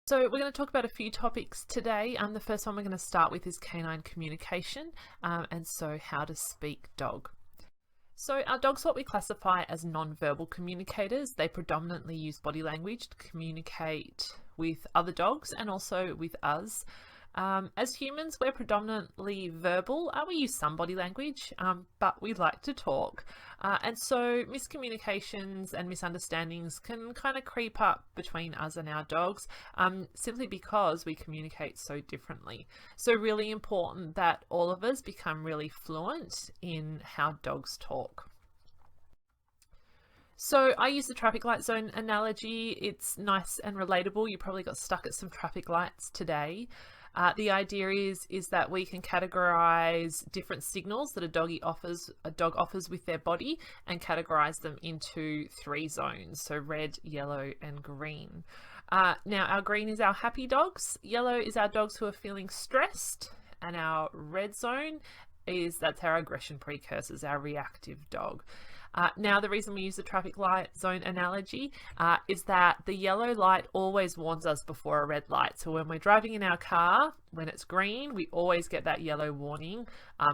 So we're going to talk about a few topics today. The first one we're going to start with is canine communication, and so how to speak dog. So our dogs, what we classify as non-verbal communicators. They predominantly use body language to communicate with other dogs and also with us. As humans, we're predominantly verbal. We use some body language, but we like to talk. And so miscommunications and misunderstandings can kind of creep up between us and our dogs, simply because we communicate so differently. So really important that all of us become really fluent in how dogs talk. So I use the traffic light zone analogy. It's nice and relatable. You probably got stuck at some traffic lights today. The idea is that we can categorize different signals that a dog offers with their body and categorize them into 3 zones. So red, yellow, and green. Now our green is our happy dogs. Yellow is our dogs who are feeling stressed, and our red zone that's our aggression precursors, our reactive dog. Now, the reason we use the traffic light zone analogy is that the yellow light always warns us before a red light. So when we're driving in our car, when it's green, we always get that yellow warning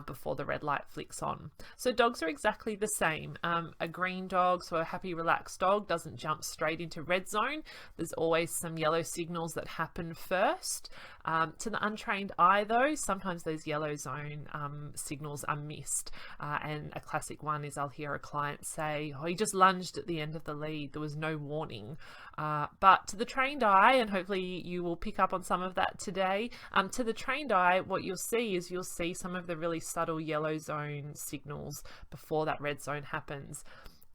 before the red light flicks on. So dogs are exactly the same. A green dog, so a happy, relaxed dog, doesn't jump straight into red zone. There's always some yellow signals that happen first. To the untrained eye, though, sometimes those yellow zone signals are missed. And a classic one is I'll hear a client say, "Oh, he just lunged at the end of the lead. There was no warning." But to the trained eye, and hopefully you will pick up on some of that today, to the trained eye, what you'll see some of the really subtle yellow zone signals before that red zone happens.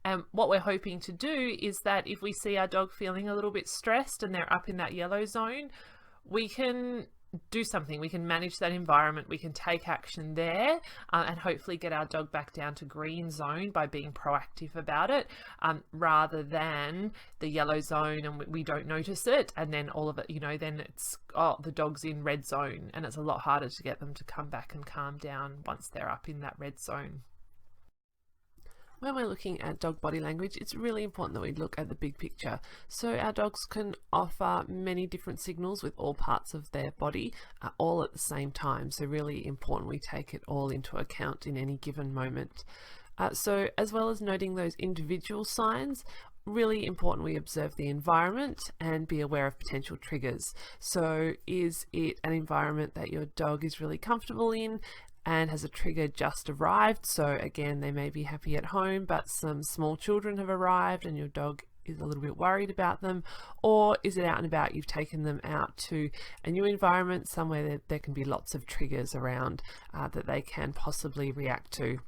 And what we're hoping to do is that if we see our dog feeling a little bit stressed and they're up in that yellow zone, we can do something. We can manage that environment. We can take action there and hopefully get our dog back down to green zone by being proactive about it, rather than the yellow zone and we don't notice it, and then all of it, then it's, the dog's in red zone, and it's a lot harder to get them to come back and calm down once they're up in that red zone. When we're looking at dog body language, it's really important that we look at the big picture. So our dogs can offer many different signals with all parts of their body, all at the same time. So really important we take it all into account in any given moment. So as well as noting those individual signs, really important we observe the environment and be aware of potential triggers. So is it an environment that your dog is really comfortable in and has a trigger just arrived? So again, they may be happy at home, but some small children have arrived and your dog is a little bit worried about them. Or is it out and about, you've taken them out to a new environment, somewhere that there can be lots of triggers around that they can possibly react to.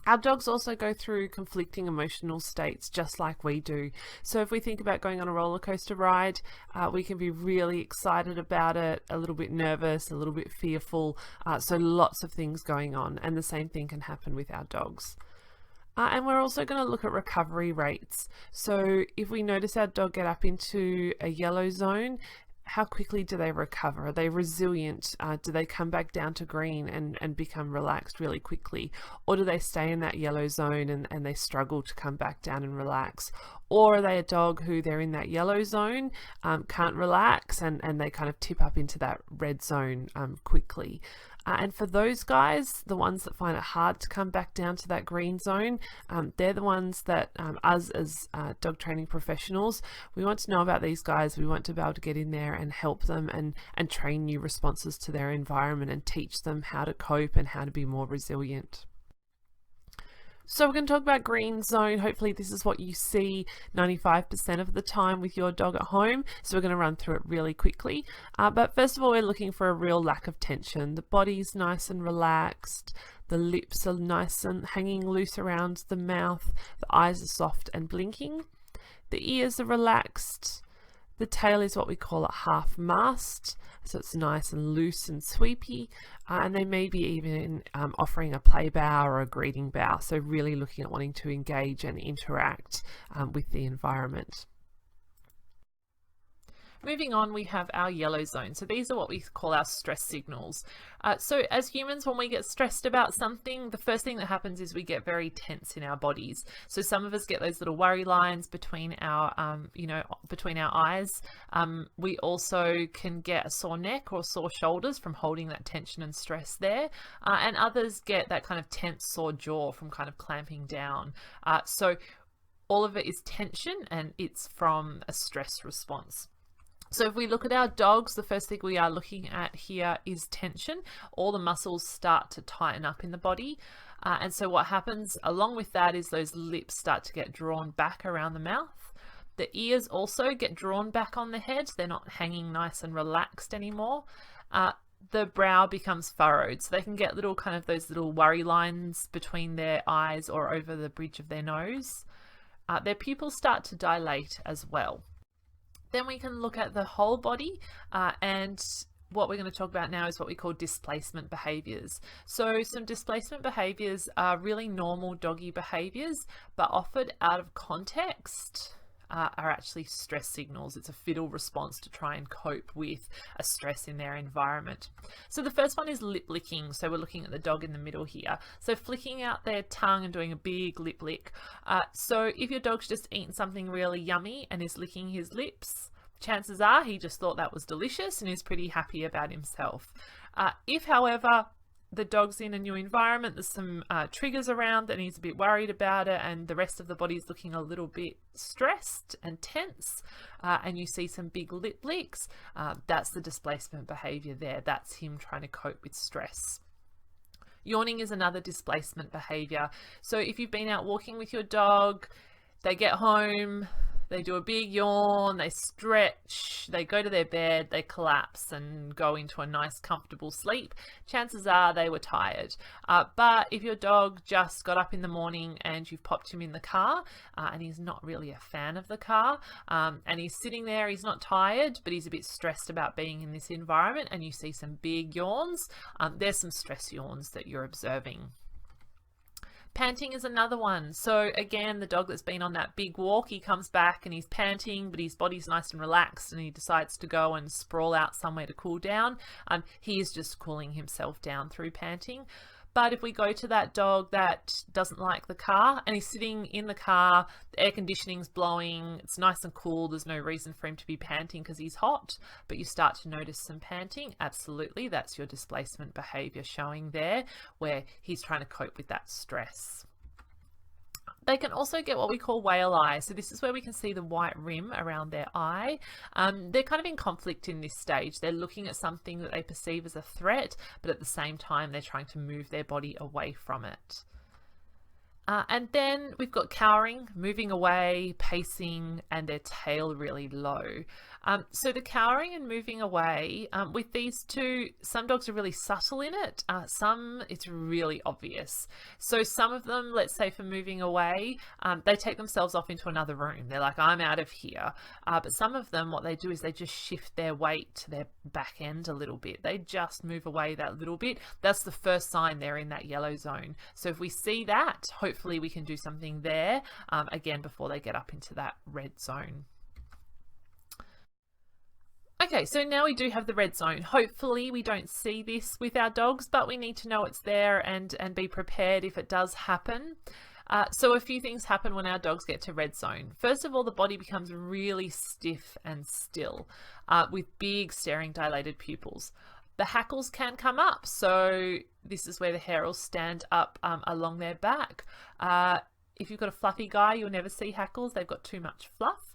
Our dogs also go through conflicting emotional states just like we do. So if we think about going on a roller coaster ride, we can be really excited about it, a little bit nervous, a little bit fearful. So lots of things going on, and the same thing can happen with our dogs. And we're also going to look at recovery rates. So if we notice our dog get up into a yellow zone, how quickly do they recover? Are they resilient? Do they come back down to green and become relaxed really quickly? Or do they stay in that yellow zone and they struggle to come back down and relax? Or are they a dog who they're in that yellow zone, can't relax, and they kind of tip up into that red zone quickly? And for those guys, the ones that find it hard to come back down to that green zone, they're the ones that us as dog training professionals, we want to know about these guys. We want to be able to get in there and help them and train new responses to their environment and teach them how to cope and how to be more resilient. So we're going to talk about green zone. Hopefully this is what you see 95% of the time with your dog at home. So we're going to run through it really quickly. But first of all, we're looking for a real lack of tension. The body's nice and relaxed. The lips are nice and hanging loose around the mouth. The eyes are soft and blinking. The ears are relaxed. The tail is what we call a half mast, so it's nice and loose and sweepy, and they may be even offering a play bow or a greeting bow, so really looking at wanting to engage and interact with the environment. Moving on, we have our yellow zone. So these are what we call our stress signals. So as humans, when we get stressed about something, the first thing that happens is we get very tense in our bodies. So some of us get those little worry lines between our, between our eyes. We also can get a sore neck or sore shoulders from holding that tension and stress there. And others get that kind of tense, sore jaw from kind of clamping down. So all of it is tension, and it's from a stress response. So if we look at our dogs, the first thing we are looking at here is tension. All the muscles start to tighten up in the body. And so what happens along with that is those lips start to get drawn back around the mouth. The ears also get drawn back on the head. They're not hanging nice and relaxed anymore. The brow becomes furrowed. So they can get little kind of those little worry lines between their eyes or over the bridge of their nose. Their pupils start to dilate as well. Then we can look at the whole body, and what we're going to talk about now is what we call displacement behaviors. So some displacement behaviors are really normal doggy behaviors, but offered out of context are actually stress signals. It's a fiddle response to try and cope with a stress in their environment. So the first one is lip licking. So we're looking at the dog in the middle here. So flicking out their tongue and doing a big lip lick. So if your dog's just eaten something really yummy and is licking his lips, chances are he just thought that was delicious and is pretty happy about himself. If, however, the dog's in a new environment, there's some triggers around and he's a bit worried about it, and the rest of the body's looking a little bit stressed and tense, and you see some big lip licks, that's the displacement behavior there. That's him trying to cope with stress. Yawning is another displacement behavior. So if you've been out walking with your dog, they get home, they do a big yawn, they stretch, they go to their bed, they collapse and go into a nice comfortable sleep. Chances are they were tired. But if your dog just got up in the morning and you've popped him in the car, and he's not really a fan of the car, and he's sitting there, he's not tired, but he's a bit stressed about being in this environment, and you see some big yawns, there's some stress yawns that you're observing. Panting is another one. So again, the dog that's been on that big walk, he comes back and he's panting, but his body's nice and relaxed, and he decides to go and sprawl out somewhere to cool down. He is just cooling himself down through panting. But if we go to that dog that doesn't like the car and he's sitting in the car, the air conditioning's blowing, it's nice and cool, there's no reason for him to be panting because he's hot, but you start to notice some panting, absolutely, that's your displacement behavior showing there, where he's trying to cope with that stress. They can also get what we call whale eye. So this is where we can see the white rim around their eye. They're kind of in conflict in this stage. They're looking at something that they perceive as a threat, but at the same time, they're trying to move their body away from it. And then we've got cowering, moving away, pacing, and their tail really low. So the cowering and moving away, with these two, some dogs are really subtle in it. Some, it's really obvious. So some of them, let's say for moving away, they take themselves off into another room. They're like, I'm out of here. But some of them, what they do is they just shift their weight to their back end a little bit. They just move away that little bit. That's the first sign they're in that yellow zone. So if we see that, hopefully we can do something there, again, before they get up into that red zone. Okay, so now we do have the red zone. Hopefully we don't see this with our dogs, but we need to know it's there and be prepared if it does happen. So a few things happen when our dogs get to red zone. First of all, the body becomes really stiff and still, with big staring dilated pupils. The hackles can come up, so this is where the hair will stand up along their back. If you've got a fluffy guy, you'll never see hackles. They've got too much fluff.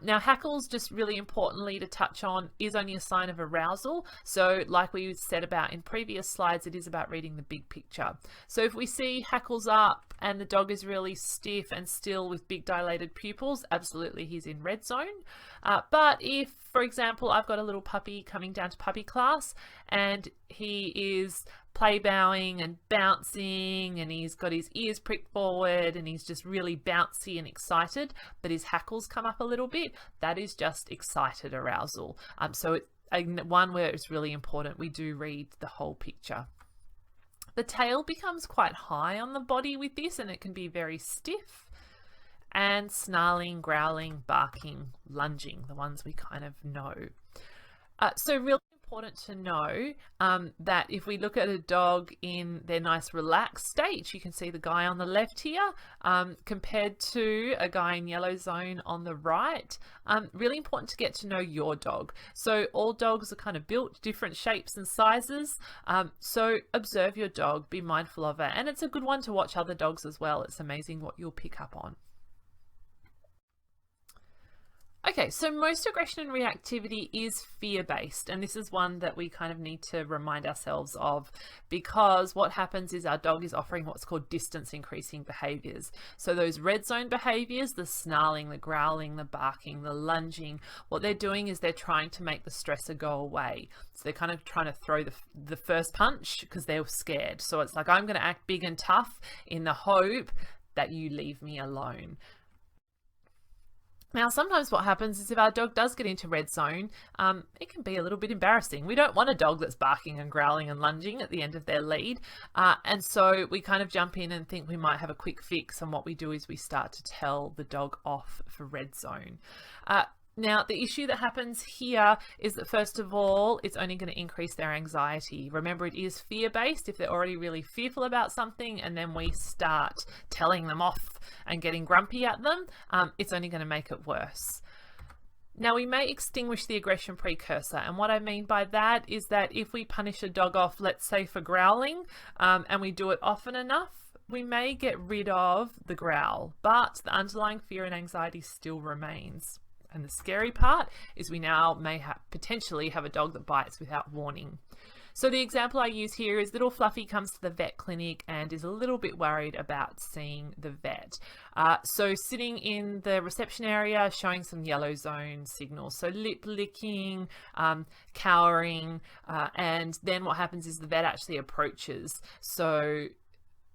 Now, hackles, just really importantly to touch on, is only a sign of arousal. So like we said about in previous slides, it is about reading the big picture. So if we see hackles up and the dog is really stiff and still with big dilated pupils, absolutely he's in red zone. But if, for example, I've got a little puppy coming down to puppy class and he is play bowing and bouncing and he's got his ears pricked forward and he's just really bouncy and excited, but his hackles come up a little bit, that is just excited arousal. So it's one where it's really important we do read the whole picture. The tail becomes quite high on the body with this and it can be very stiff. and snarling, growling, barking, lunging, the ones we kind of know. So really important to know that if we look at a dog in their nice relaxed state, you can see the guy on the left here compared to a guy in yellow zone on the right. Really important to get to know your dog. So all dogs are kind of built different shapes and sizes. So observe your dog, be mindful of it. And it's a good one to watch other dogs as well. It's amazing what you'll pick up on. Okay, so most aggression and reactivity is fear-based, and this is one that we kind of need to remind ourselves of, because what happens is our dog is offering what's called distance-increasing behaviours. So those red zone behaviours, the snarling, the growling, the barking, the lunging, what they're doing is they're trying to make the stressor go away. So they're kind of trying to throw the first punch because they're scared. So it's like, I'm going to act big and tough in the hope that you leave me alone. Now, sometimes what happens is if our dog does get into red zone, it can be a little bit embarrassing. We don't want a dog that's barking and growling and lunging at the end of their lead. And so we kind of jump in and think we might have a quick fix. And what we do is we start to tell the dog off for red zone. Now, the issue that happens here is that, first of all, it's only going to increase their anxiety. Remember, it is fear-based. If they're already really fearful about something and then we start telling them off and getting grumpy at them, it's only going to make it worse. Now, we may extinguish the aggression precursor. And what I mean by that is that if we punish a dog off, let's say for growling, and we do it often enough, we may get rid of the growl, but the underlying fear and anxiety still remains. And the scary part is we now may potentially have a dog that bites without warning. So the example I use here is little Fluffy comes to the vet clinic and is a little bit worried about seeing the vet. So sitting in the reception area, showing some yellow zone signals. So lip licking, cowering, and then what happens is the vet actually approaches. So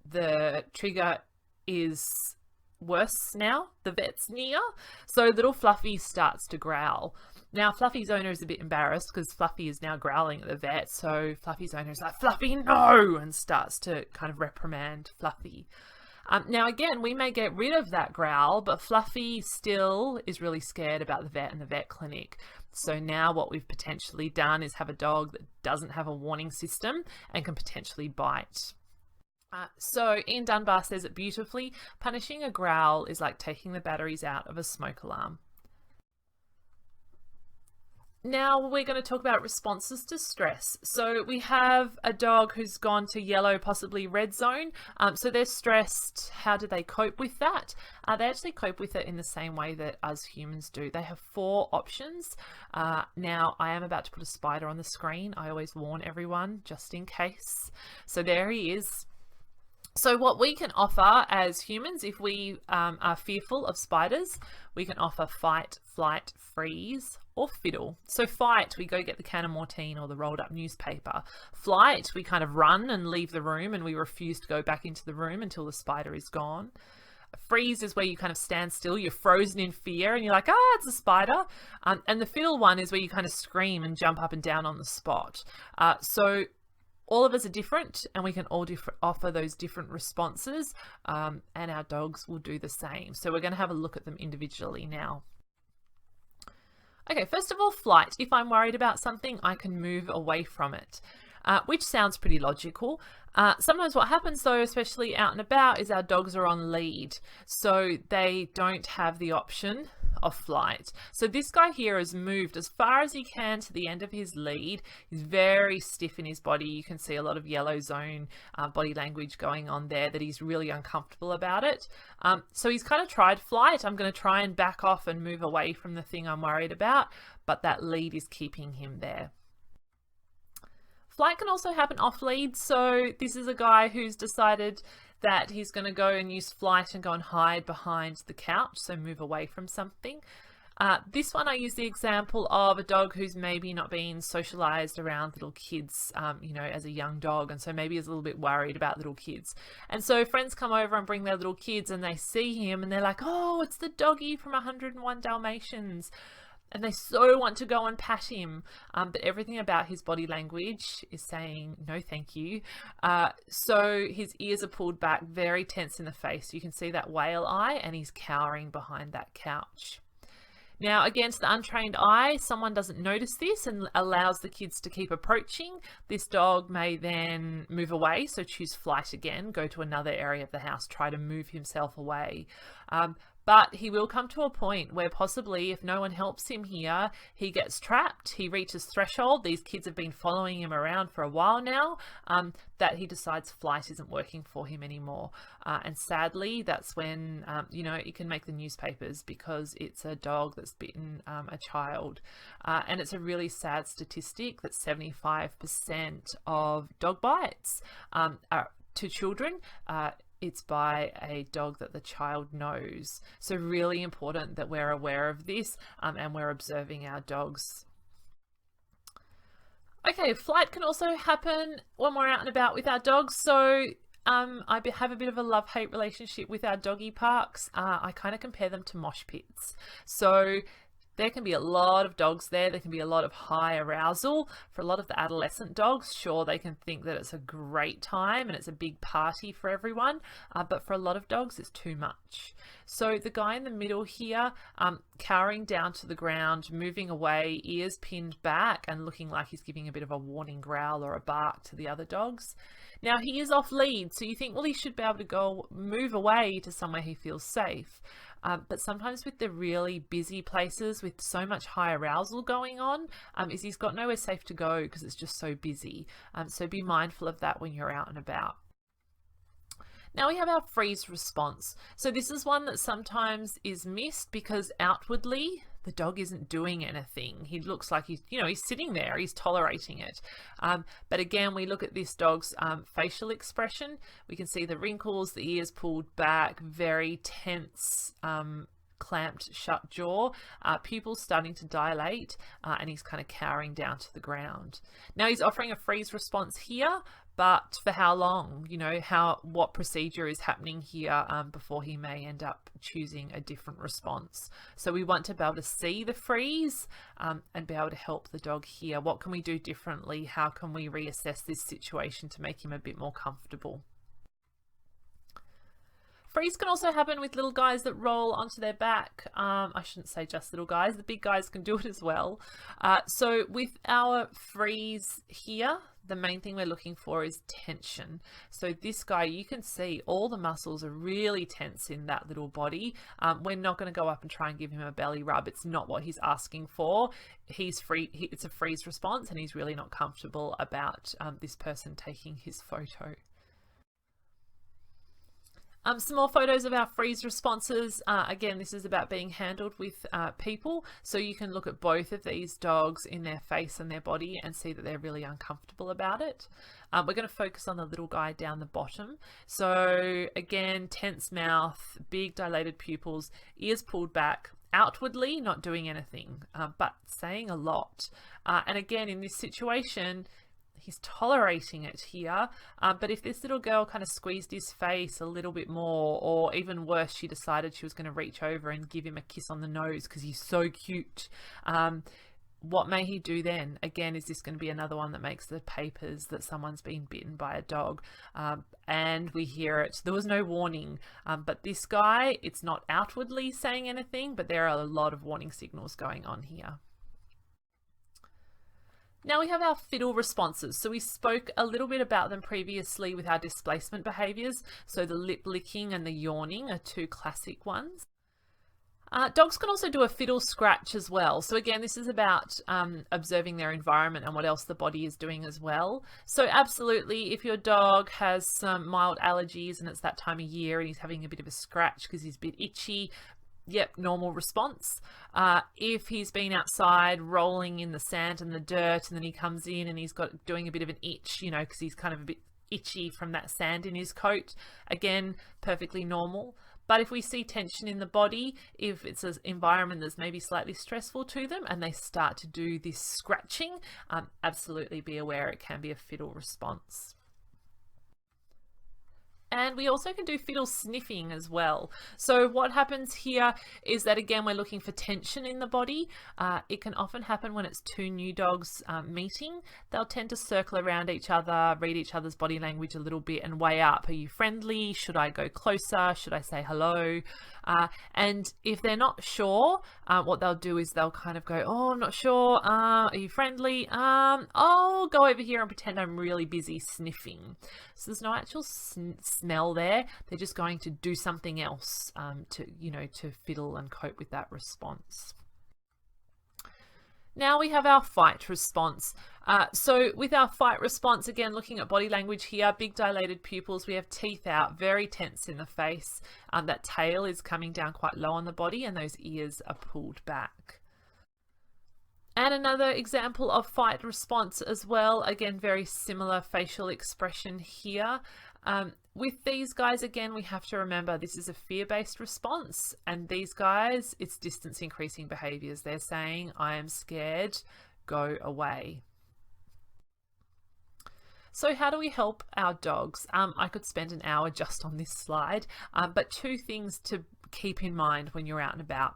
the trigger is worse now, the vet's near, so little Fluffy starts to growl. Now Fluffy's owner is a bit embarrassed because Fluffy is now growling at the vet, so Fluffy's owner is like, "Fluffy, no!" and starts to kind of reprimand Fluffy. Now again, we may get rid of that growl, but Fluffy still is really scared about the vet and the vet clinic. So now what we've potentially done is have a dog that doesn't have a warning system and can potentially bite. So Ian Dunbar says it beautifully, punishing a growl is like taking the batteries out of a smoke alarm. Now we're going to talk about responses to stress. So we have a dog who's gone to yellow, possibly red zone. So they're stressed. How do they cope with that? They actually cope with it in the same way that us humans do. They have 4 options. Now I am about to put a spider on the screen. I always warn everyone just in case. So there he is. So what we can offer as humans, if we are fearful of spiders, we can offer fight, flight, freeze, or fiddle. So fight, we go get the can of Mortine or the rolled up newspaper. Flight, we kind of run and leave the room and we refuse to go back into the room until the spider is gone. Freeze is where you kind of stand still, you're frozen in fear and you're like, ah, it's a spider. And the fiddle one is where you kind of scream and jump up and down on the spot. So all of us are different and we can all offer those different responses, and our dogs will do the same. So we're going to have a look at them individually now. Okay, first of all, flight. If I'm worried about something, I can move away from it, which sounds pretty logical. Sometimes what happens though, especially out and about, is our dogs are on lead. So they don't have the option of flight. So this guy here has moved as far as he can to the end of his lead. He's very stiff in his body. You can see a lot of yellow zone body language going on there, that he's really uncomfortable about it. So he's kind of tried flight. I'm going to try and back off and move away from the thing I'm worried about, but that lead is keeping him there. Flight can also happen off lead. So this is a guy who's decided that he's going to go and use flight and go and hide behind the couch, so move away from something. This one I use the example of a dog who's maybe not been socialized around little kids, you know, as a young dog, and so maybe is a little bit worried about little kids. And so friends come over and bring their little kids and they see him and they're like, oh, it's the doggy from 101 Dalmatians. and they so want to go and pat him, but everything about his body language is saying no thank you. So his ears are pulled back, very tense in the face. You can see that whale eye, and he's cowering behind that couch. Now, against the untrained eye, someone doesn't notice this and allows the kids to keep approaching. This dog may then move away, so choose flight again, go to another area of the house, try to move himself away. But he will come to a point where possibly, if no one helps him here, he gets trapped, he reaches threshold. These kids have been following him around for a while now, that he decides flight isn't working for him anymore. And sadly, that's when, you know, it can make the newspapers because it's a dog that's bitten a child. And it's a really sad statistic that 75% of dog bites are to children. It's by a dog that the child knows. So really important that we're aware of this and we're observing our dogs. Okay, flight can also happen when we're out and about with our dogs. So I have a bit of a love-hate relationship with our doggy parks. I kind of compare them to mosh pits. So there can be a lot of dogs there. There can be a lot of high arousal. For a lot of the adolescent dogs, sure, they can think that it's a great time and it's a big party for everyone. But for a lot of dogs, it's too much. So the guy in the middle here, cowering down to the ground, moving away, ears pinned back and looking like he's giving a bit of a warning growl or a bark to the other dogs. Now he is off lead, so you think, well, he should be able to go move away to somewhere he feels safe. But sometimes with the really busy places with so much high arousal going on, is he's got nowhere safe to go because it's just so busy. So be mindful of that when you're out and about. Now we have our freeze response. So this is one that sometimes is missed because outwardly the dog isn't doing anything. He looks like he's, you know, he's sitting there, he's tolerating it. But again, we look at this dog's facial expression. We can see the wrinkles, the ears pulled back, very tense, clamped shut jaw, pupils starting to dilate, and he's kind of cowering down to the ground. Now he's offering a freeze response here, but for how long? You know, what procedure is happening here before he may end up choosing a different response. So we want to be able to see the freeze and be able to help the dog here. What can we do differently? How can we reassess this situation to make him a bit more comfortable? Freeze can also happen with little guys that roll onto their back. I shouldn't say just little guys, the big guys can do it as well. So with our freeze here, the main thing we're looking for is tension. So this guy, you can see all the muscles are really tense in that little body. We're not going to go up and try and give him a belly rub. It's not what he's asking for. He's free. It's a freeze response and he's really not comfortable about this person taking his photo. Some more photos of our freeze responses. Again, this is about being handled with people. So you can look at both of these dogs in their face and their body and see that they're really uncomfortable about it. We're going to focus on the little guy down the bottom. So again, tense mouth, big dilated pupils, ears pulled back, outwardly not doing anything, but saying a lot. And again, in this situation, he's tolerating it here, but if this little girl kind of squeezed his face a little bit more, or even worse, she decided she was going to reach over and give him a kiss on the nose because he's so cute, what may he do then? Again, is this going to be another one that makes the papers that someone's been bitten by a dog? And we hear it. There was no warning, but this guy, it's not outwardly saying anything, but there are a lot of warning signals going on here. Now we have our fiddle responses. So we spoke a little bit about them previously with our displacement behaviors. So the lip licking and the yawning are two classic ones. Dogs can also do a fiddle scratch as well. So again, this is about observing their environment and what else the body is doing as well. So absolutely, if your dog has some mild allergies and it's that time of year and he's having a bit of a scratch because he's a bit itchy, yep, normal response. If he's been outside rolling in the sand and the dirt and then he comes in and he's got doing a bit of an itch, you know, because he's kind of a bit itchy from that sand in his coat, again, perfectly normal. But if we see tension in the body, if it's an environment that's maybe slightly stressful to them and they start to do this scratching, absolutely be aware it can be a fiddle response. And we also can do fiddle sniffing as well. So what happens here is that, again, we're looking for tension in the body. It can often happen when it's two new dogs meeting. They'll tend to circle around each other, read each other's body language a little bit and weigh up. Are you friendly? Should I go closer? Should I say hello? And if they're not sure, what they'll do is they'll kind of go, oh, I'm not sure. Are you friendly? I'll go over here and pretend I'm really busy sniffing. So there's no actual smell there. They're just going to do something else to fiddle and cope with that response. Now we have our fight response. So with our fight response, again, looking at body language here, big dilated pupils, we have teeth out, very tense in the face. That tail is coming down quite low on the body and those ears are pulled back. And another example of fight response as well, again, very similar facial expression here. With these guys, again, we have to remember this is a fear-based response, and these guys, it's distance increasing behaviors. They're saying, I am scared, go away. So how do we help our dogs? I could spend an hour just on this slide, but two things to keep in mind when you're out and about.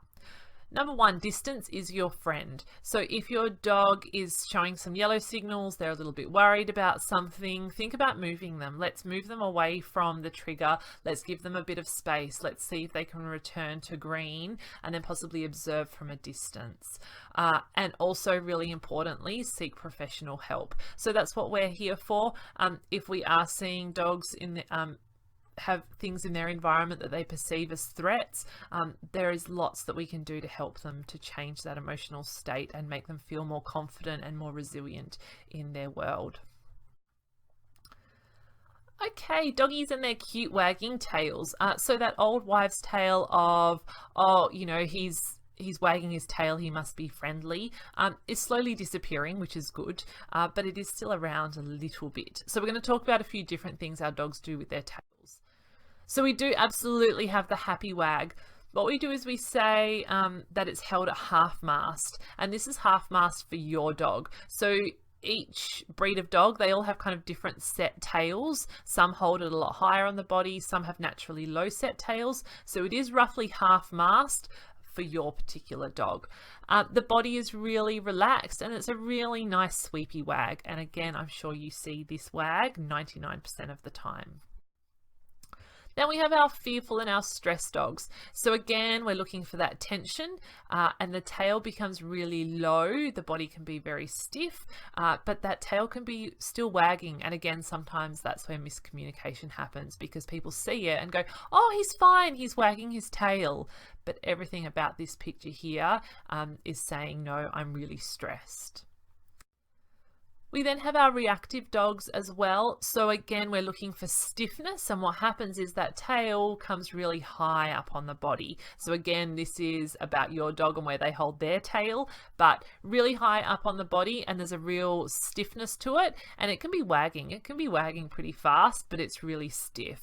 Number one, distance is your friend. So if your dog is showing some yellow signals, they're a little bit worried about something, think about moving them. Let's move them away from the trigger. Let's give them a bit of space. Let's see if they can return to green and then possibly observe from a distance. And also, really importantly, seek professional help. So that's what we're here for. If we are seeing dogs in the have things in their environment that they perceive as threats, there is lots that we can do to help them to change that emotional state and make them feel more confident and more resilient in their world. Okay, doggies and their cute wagging tails. So that old wives' tale of, oh, you know, he's wagging his tail, he must be friendly, is slowly disappearing, which is good, but it is still around a little bit. So we're going to talk about a few different things our dogs do with their tails. So we do absolutely have the happy wag. What we do is we say that it's held at half mast, and this is half mast for your dog. So each breed of dog, they all have kind of different set tails. Some hold it a lot higher on the body, some have naturally low set tails. So it is roughly half mast for your particular dog. The body is really relaxed and it's a really nice sweepy wag. And again, I'm sure you see this wag 99% of the time. Then we have our fearful and our stress dogs. So again, we're looking for that tension and the tail becomes really low. The body can be very stiff, but that tail can be still wagging. And again, sometimes that's where miscommunication happens because people see it and go, oh, he's fine, he's wagging his tail. But everything about this picture here is saying, no, I'm really stressed. We then have our reactive dogs as well. So again, we're looking for stiffness, and what happens is that tail comes really high up on the body. So again, this is about your dog and where they hold their tail, but really high up on the body, and there's a real stiffness to it, and it can be wagging. It can be wagging pretty fast, but it's really stiff.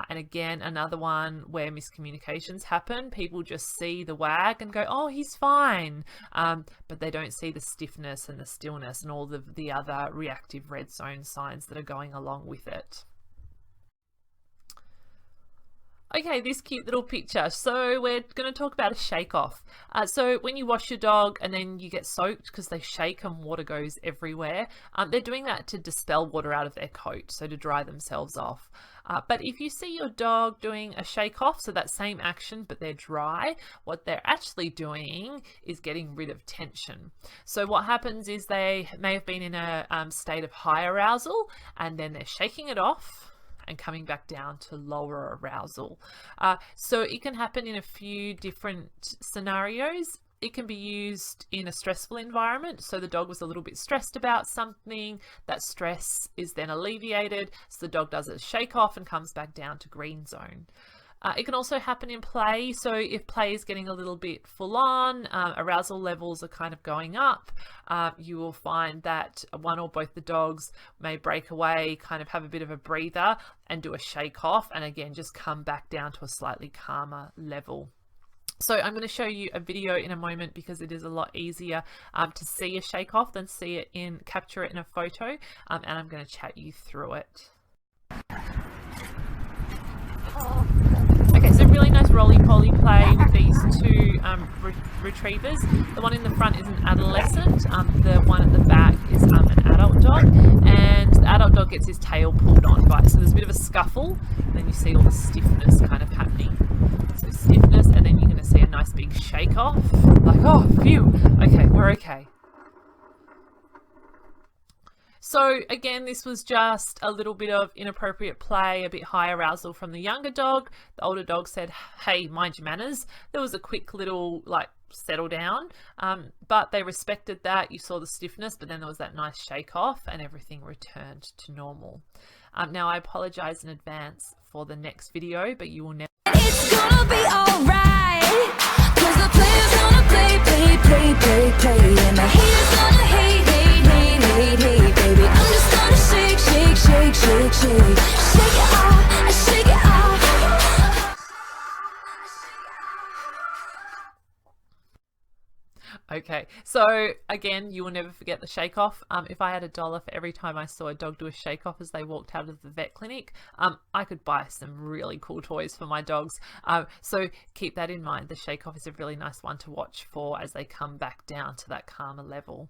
And again, another one where miscommunications happen. People just see the wag and go, oh, he's fine. But they don't see the stiffness and the stillness and all the other reactive red zone signs that are going along with it. Okay, this cute little picture. So we're going to talk about a shake off. So when you wash your dog and then you get soaked because they shake and water goes everywhere, they're doing that to dispel water out of their coat, so to dry themselves off. But if you see your dog doing a shake off, so that same action but they're dry, what they're actually doing is getting rid of tension. So what happens is they may have been in a state of high arousal and then they're shaking it off and coming back down to lower arousal. So it can happen in a few different scenarios. It can be used in a stressful environment. So the dog was a little bit stressed about something. That stress is then alleviated. So the dog does a shake off and comes back down to green zone. It can also happen in play. So if play is getting a little bit full on, arousal levels are kind of going up, you will find that one or both the dogs may break away, kind of have a bit of a breather and do a shake off, and again, just come back down to a slightly calmer level. So I'm going to show you a video in a moment because it is a lot easier to see a shake off than see it capture it in a photo, and I'm going to chat you through it. Okay, so really nice roly-poly play with these two retrievers. The one in the front is an adolescent, the one at the back is an adult dog, and the adult dog gets his tail pulled on by it. So there's a bit of a scuffle, and then you see all the stiffness kind of happening. So stiffness, and then you're going to see a nice big shake off, like, oh, phew, okay, we're okay. So again, this was just a little bit of inappropriate play, a bit high arousal from the younger dog. The older dog said, hey, mind your manners. There was a quick little like settle down, but they respected that. You saw the stiffness, but then there was that nice shake off and everything returned to normal. Now I apologize in advance for the next video, but you will never. It's gonna be alright, 'cause the player's gonna play, and the haters gonna hate, baby. I'm just gonna shake it off. Okay, so again, you will never forget the shake off. If I had $1 for every time I saw a dog do a shake off as they walked out of the vet clinic, I could buy some really cool toys for my dogs. So keep that in mind. The shake off is a really nice one to watch for as they come back down to that calmer level.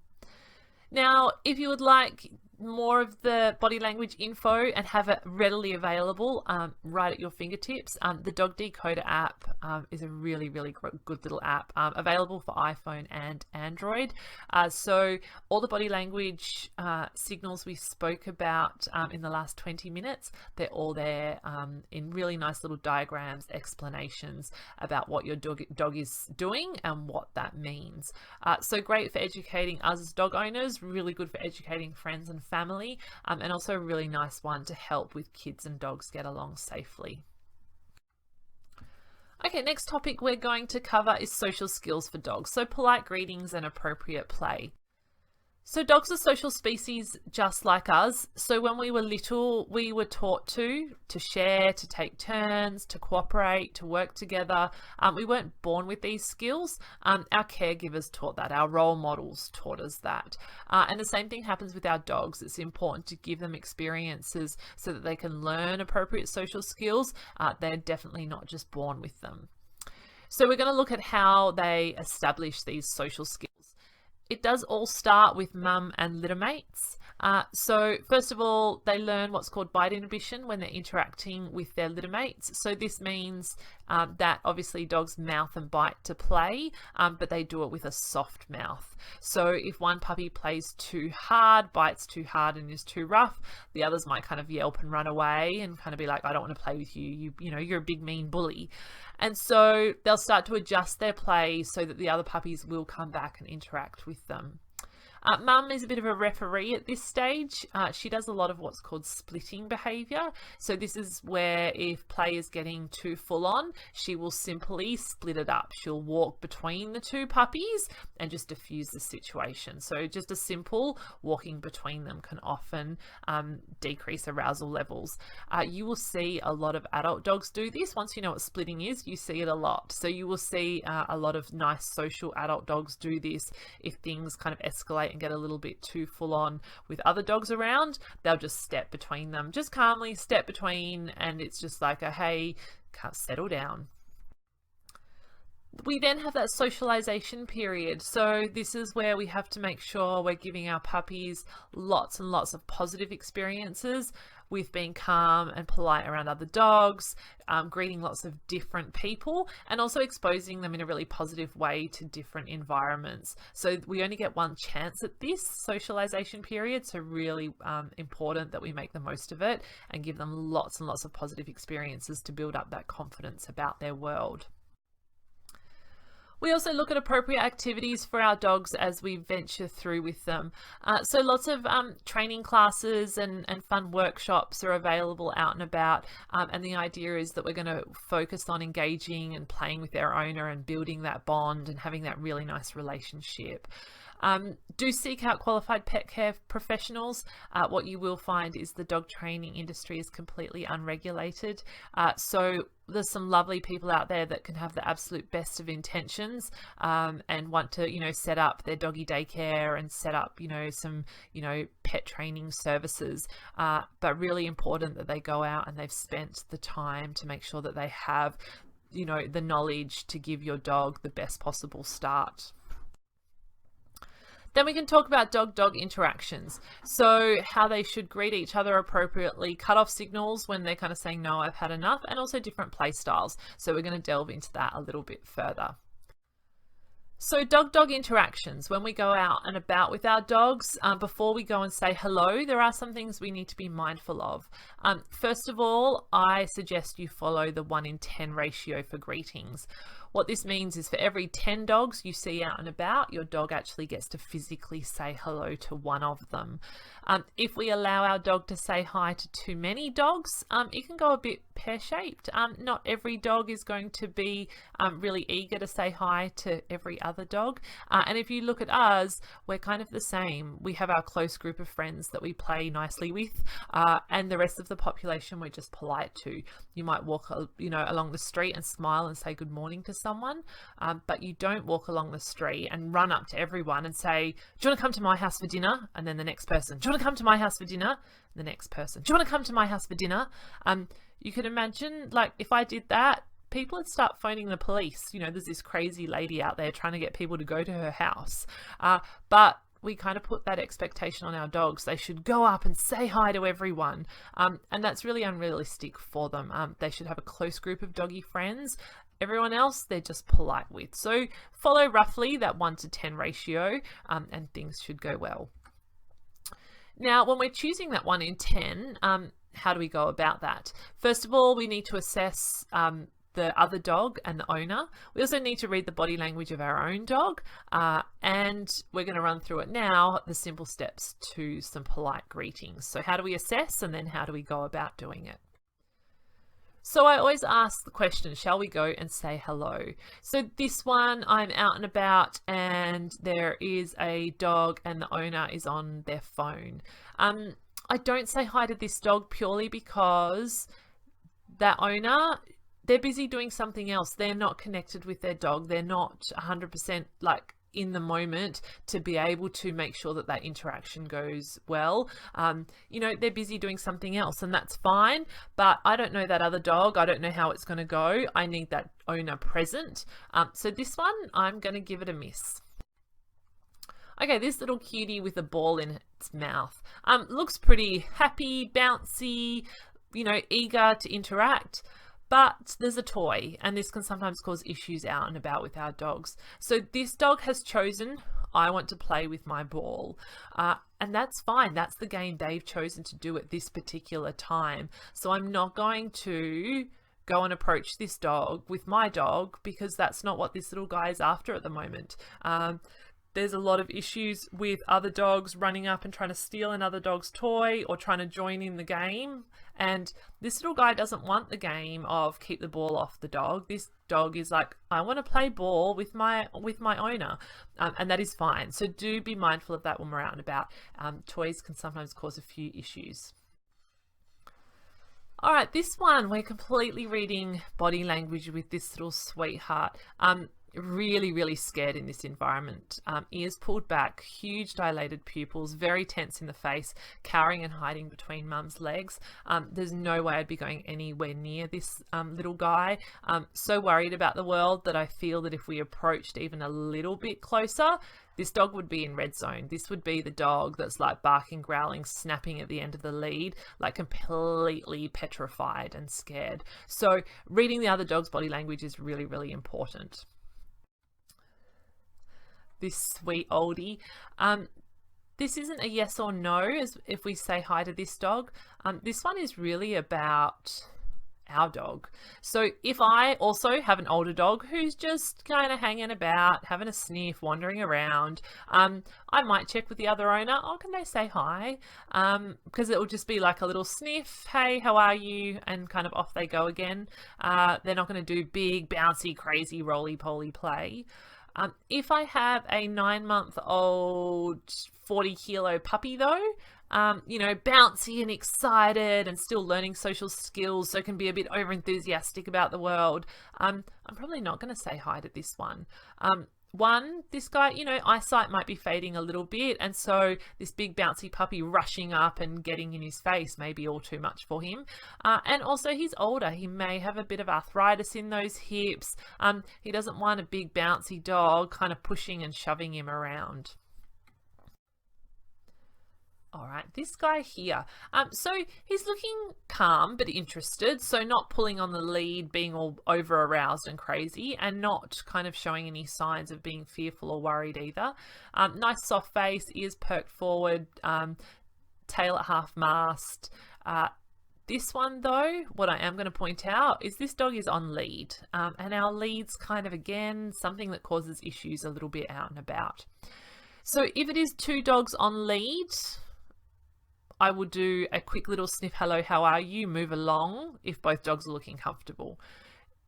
Now, if you would like more of the body language info and have it readily available right at your fingertips, the Dog Decoder app is a really good little app, available for iPhone and Android. So all the body language signals we spoke about in the last 20 minutes, they're all there in really nice little diagrams, explanations about what your dog is doing and what that means. So great for educating us as dog owners, really good for educating friends and family, and also a really nice one to help with kids and dogs get along safely. Okay, next topic we're going to cover is social skills for dogs, so polite greetings and appropriate play. So dogs are social species just like us. So when we were little, we were taught to share, to take turns, to cooperate, to work together. We weren't born with these skills. Our caregivers taught that. Our role models taught us that. And the same thing happens with our dogs. It's important to give them experiences so that they can learn appropriate social skills. They're definitely not just born with them. So we're going to look at how they establish these social skills. It does all start with mum and litter mates. So first of all, they learn what's called bite inhibition when they're interacting with their litter mates. So this means that obviously dogs mouth and bite to play, but they do it with a soft mouth. So if one puppy plays too hard, bites too hard and is too rough, the others might kind of yelp and run away and kind of be like, I don't want to play with you. You know, you're a big mean bully. And so they'll start to adjust their play so that the other puppies will come back and interact with them. Mum is a bit of a referee at this stage. She does a lot of what's called splitting behaviour. So this is where if play is getting too full on, she will simply split it up. She'll walk between the two puppies and just diffuse the situation. So just a simple walking between them can often decrease arousal levels. You will see a lot of adult dogs do this. Once you know what splitting is, you see it a lot. So you will see a lot of nice social adult dogs do this. If things kind of escalate and get a little bit too full on with other dogs around, they'll just step between them, just calmly step between, and it's just like a hey, settle down. We then have that socialization period. So this is where we have to make sure we're giving our puppies lots and lots of positive experiences with being calm and polite around other dogs, greeting lots of different people, and also exposing them in a really positive way to different environments. So we only get one chance at this socialization period, so really important that we make the most of it and give them lots and lots of positive experiences to build up that confidence about their world. We also look at appropriate activities for our dogs as we venture through with them. So lots of training classes and fun workshops are available out and about. And the idea is that we're going to focus on engaging and playing with their owner and building that bond and having that really nice relationship. Do seek out qualified pet care professionals. What you will find is the dog training industry is completely unregulated. So there's some lovely people out there that can have the absolute best of intentions and want to, set up their doggy daycare and set up, some, pet training services. But really important that they go out and they've spent the time to make sure that they have, the knowledge to give your dog the best possible start. Then we can talk about dog-dog interactions. So how they should greet each other appropriately, cut off signals when they're kind of saying, no, I've had enough, and also different play styles. So we're going to delve into that a little bit further. So dog-dog interactions, when we go out and about with our dogs, before we go and say hello, there are some things we need to be mindful of. First of all, I suggest you follow the 1:10 ratio for greetings. What this means is for every 10 dogs you see out and about, your dog actually gets to physically say hello to one of them. If we allow our dog to say hi to too many dogs, it can go a bit pear-shaped. Not every dog is going to be really eager to say hi to every other dog. And if you look at us, we're kind of the same. We have our close group of friends that we play nicely with, and the rest of the population we're just polite to. You might walk, along the street and smile and say good morning to someone, but you don't walk along the street and run up to everyone and say, do you want to come to my house for dinner? And then the next person, do you want to come to my house for dinner? The next person, do you want to come to my house for dinner? You could imagine, like, if I did that, people would start phoning the police. There's this crazy lady out there trying to get people to go to her house. But we kind of put that expectation on our dogs. They should go up and say hi to everyone. And that's really unrealistic for them. They should have a close group of doggy friends. Everyone else, they're just polite with. So follow roughly that 1:10 ratio, and things should go well. Now, when we're choosing that 1:10, how do we go about that? First of all, we need to assess the other dog and the owner. We also need to read the body language of our own dog, and we're going to run through it now, the simple steps to some polite greetings. So how do we assess, and then how do we go about doing it? So I always ask the question, shall we go and say hello? So this one, I'm out and about and there is a dog and the owner is on their phone. I don't say hi to this dog purely because that owner, they're busy doing something else. They're not connected with their dog. They're not 100% like in the moment to be able to make sure that that interaction goes well. They're busy doing something else, and that's fine, but I don't know that other dog. I don't know how it's going to go. I need that owner present. So this one, I'm going to give it a miss. Okay, this little cutie with a ball in its mouth looks pretty happy, bouncy, eager to interact. But there's a toy, and this can sometimes cause issues out and about with our dogs. So this dog has chosen, I want to play with my ball. And that's fine. That's the game they've chosen to do at this particular time. So I'm not going to go and approach this dog with my dog because that's not what this little guy is after at the moment. There's a lot of issues with other dogs running up and trying to steal another dog's toy or trying to join in the game. And this little guy doesn't want the game of keep the ball off the dog. This dog is like, I want to play ball with my owner. And that is fine. So do be mindful of that when we're out and about. Toys can sometimes cause a few issues. All right, this one, we're completely reading body language with this little sweetheart. Really, really scared in this environment. Ears pulled back, huge dilated pupils, very tense in the face, cowering and hiding between mum's legs. There's no way I'd be going anywhere near this little guy. So worried about the world that I feel that if we approached even a little bit closer, this dog would be in red zone. This would be the dog that's like barking, growling, snapping at the end of the lead, like completely petrified and scared. So reading the other dog's body language is really, really important. This sweet oldie. This isn't a yes or no as if we say hi to this dog. This one is really about our dog. So if I also have an older dog who's just kind of hanging about, having a sniff, wandering around, I might check with the other owner, oh, can they say hi? Because it will just be like a little sniff, hey, how are you? And kind of off they go again. They're not going to do big, bouncy, crazy, roly-poly play. If I have a 9-month-old 40-kilo puppy though, you know, bouncy and excited and still learning social skills, so can be a bit over enthusiastic about the world, I'm probably not going to say hi to this one. This guy, you know, eyesight might be fading a little bit, and so this big bouncy puppy rushing up and getting in his face may be all too much for him. And also he's older. He may have a bit of arthritis in those hips. He doesn't want a big bouncy dog kind of pushing and shoving him around. All right, this guy here. So he's looking calm but interested, so not pulling on the lead, being all over aroused and crazy, and not kind of showing any signs of being fearful or worried either. Nice soft face, ears perked forward, tail at half mast. This one though, what I am going to point out is this dog is on lead, and our lead's kind of, again, something that causes issues a little bit out and about. So if it is 2 dogs on lead, I will do a quick little sniff, hello, how are you, move along if both dogs are looking comfortable.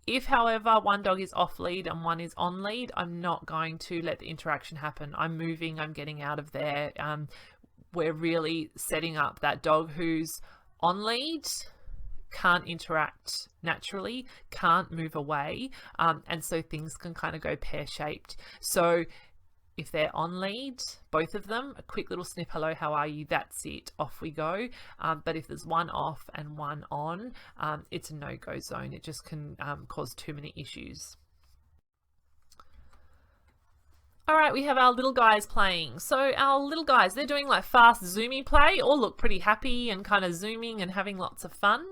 If, however, one dog is off lead and one is on lead, I'm not going to let the interaction happen. I'm moving, I'm getting out of there. We're really setting up that dog who's on lead can't interact naturally, can't move away, and so things can kind of go pear-shaped. So if they're on lead, both of them, a quick little sniff, hello, how are you, that's it, off we go. But if there's one off and one on, it's a no-go zone. It just can cause too many issues. All right, we have our little guys playing. So our little guys, they're doing like fast zoomy play, all look pretty happy and kind of zooming and having lots of fun.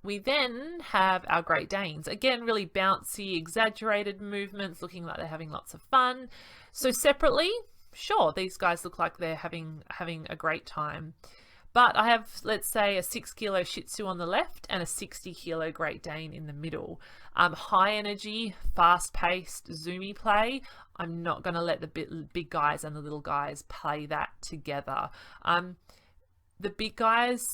We then have our Great Danes, again, really bouncy, exaggerated movements, looking like they're having lots of fun. So separately, sure, these guys look like they're having a great time. But I have, let's say, a 6-kilo Shih Tzu on the left and a 60-kilo Great Dane in the middle. High energy, fast-paced, zoomy play. I'm not going to let the big guys and the little guys play that together. The big guys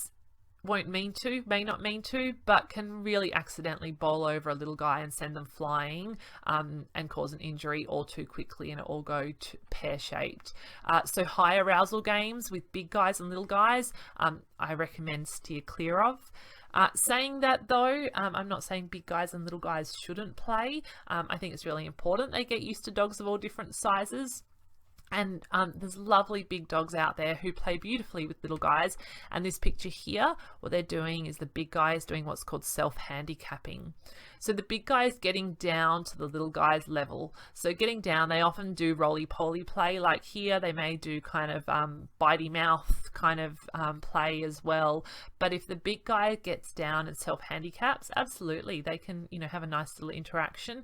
may not mean to, but can really accidentally bowl over a little guy and send them flying, and cause an injury all too quickly, and it all go pear-shaped. So high arousal games with big guys and little guys, I recommend steer clear of. Saying that though, I'm not saying big guys and little guys shouldn't play. I think it's really important they get used to dogs of all different sizes. And there's lovely big dogs out there who play beautifully with little guys. And this picture here, what they're doing is the big guy is doing what's called self-handicapping. So the big guy is getting down to the little guy's level. So getting down, they often do roly-poly play. Like here, they may do kind of bitey mouth kind of play as well. But if the big guy gets down and self-handicaps, absolutely, they can, you know, have a nice little interaction.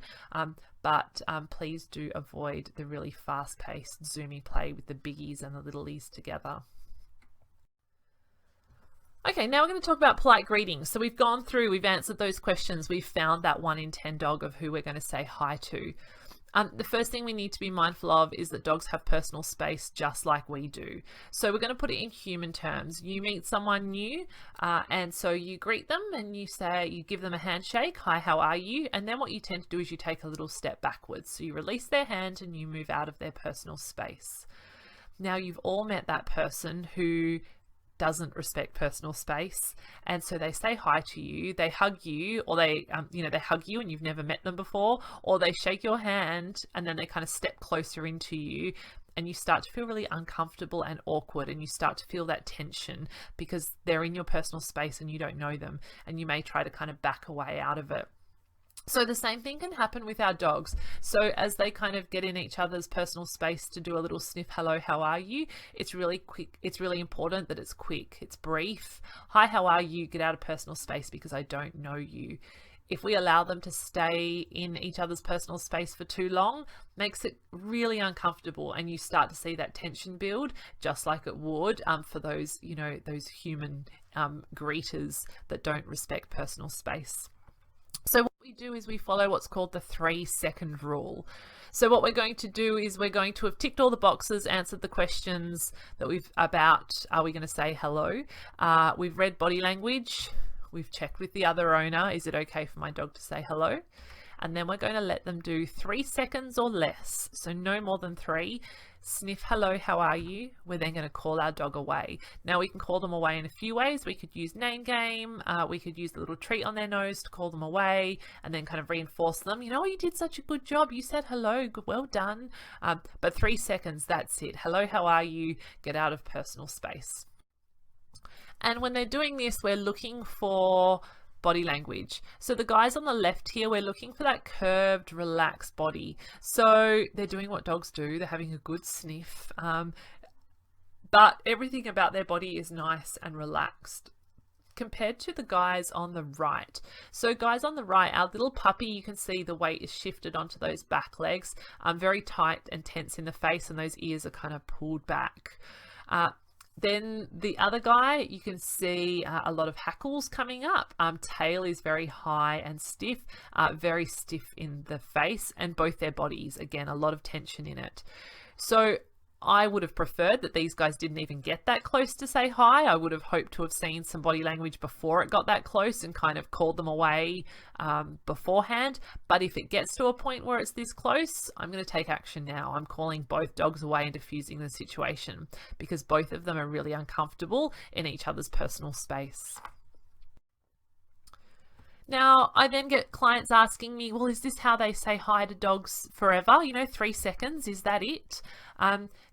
But please do avoid the really fast-paced, zoomy play with the biggies and the littlies together. Okay, now we're going to talk about polite greetings. So we've gone through, we've answered those questions, we've found that 1 in 10 dog of who we're going to say hi to. The first thing we need to be mindful of is that dogs have personal space just like we do. So we're going to put it in human terms. You meet someone new, and so you greet them and you give them a handshake, hi, how are you? And then what you tend to do is you take a little step backwards. So you release their hand and you move out of their personal space. Now you've all met that person who doesn't respect personal space, and so they say hi to you, they hug you, or they hug you and you've never met them before, or they shake your hand and then they kind of step closer into you, and you start to feel really uncomfortable and awkward, and you start to feel that tension because they're in your personal space and you don't know them, and you may try to kind of back away out of it. So the same thing can happen with our dogs. So as they kind of get in each other's personal space to do a little sniff, hello, how are you? It's really quick. It's really important that it's quick. It's brief. Hi, how are you? Get out of personal space because I don't know you. If we allow them to stay in each other's personal space for too long, makes it really uncomfortable, and you start to see that tension build, just like it would for those, those human greeters that don't respect personal space. So what we do is we follow what's called the 3-second rule. So what we're going to do is we're going to have ticked all the boxes, answered the questions that are we going to say hello? We've read body language. We've checked with the other owner. Is it okay for my dog to say hello? and then we're going to let them do 3 seconds or less, so no more than 3. Sniff, hello, how are you? We're then going to call our dog away. Now we can call them away in a few ways. We could use name game, we could use a little treat on their nose to call them away, and then kind of reinforce them. You know, you did such a good job. You said hello, well done. But 3 seconds, that's it. Hello, how are you? Get out of personal space. And when they're doing this, we're looking for body language. So the guys on the left here, we're looking for that curved, relaxed body. So they're doing what dogs do. They're having a good sniff. But everything about their body is nice and relaxed compared to the guys on the right. So guys on the right, our little puppy, you can see the weight is shifted onto those back legs, very tight and tense in the face, and those ears are kind of pulled back. Then the other guy, you can see a lot of hackles coming up. Tail is very high and stiff, very stiff in the face, and both their bodies, again, a lot of tension in it. So I would have preferred that these guys didn't even get that close to say hi. I would have hoped to have seen some body language before it got that close and kind of called them away beforehand. But if it gets to a point where it's this close, I'm going to take action now. I'm calling both dogs away and diffusing the situation because both of them are really uncomfortable in each other's personal space. Now, I then get clients asking me, well, is this how they say hi to dogs forever? You know, 3 seconds, is that it?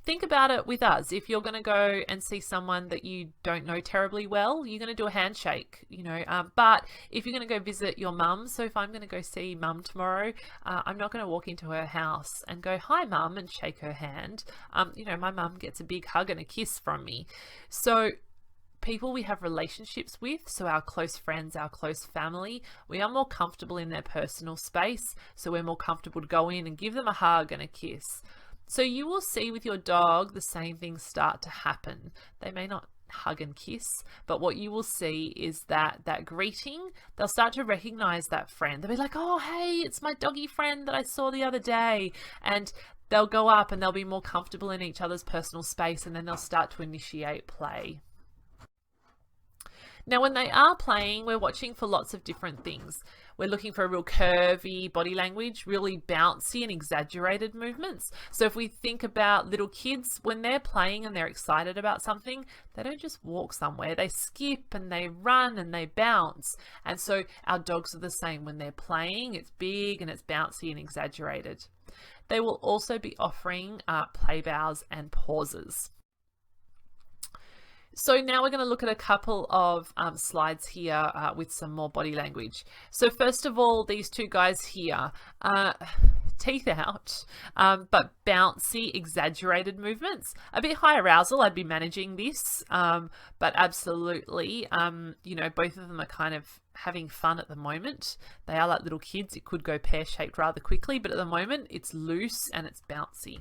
Think about it with us. If you're going to go and see someone that you don't know terribly well, you're going to do a handshake, you know. But if you're going to go visit your mum, so if I'm going to go see mum tomorrow, I'm not going to walk into her house and go, hi, mum, and shake her hand. You know, my mum gets a big hug and a kiss from me. So people we have relationships with, so our close friends, our close family, we are more comfortable in their personal space, so we're more comfortable to go in and give them a hug and a kiss. So you will see with your dog the same things start to happen. They may not hug and kiss, but what you will see is that greeting, they'll start to recognize that friend. They'll be like, oh, hey, it's my doggy friend that I saw the other day. And they'll go up and they'll be more comfortable in each other's personal space, and then they'll start to initiate play. Now, when they are playing, we're watching for lots of different things. We're looking for a real curvy body language, really bouncy and exaggerated movements. So if we think about little kids, when they're playing and they're excited about something, they don't just walk somewhere. They skip and they run and they bounce. And so our dogs are the same. When they're playing, it's big and it's bouncy and exaggerated. They will also be offering play bows and pauses. So now we're going to look at a couple of slides here with some more body language. So first of all, these two guys here, teeth out, but bouncy, exaggerated movements. A bit high arousal, I'd be managing this, but absolutely, you know, both of them are kind of having fun at the moment. They are like little kids. It could go pear-shaped rather quickly, but at the moment it's loose and it's bouncy.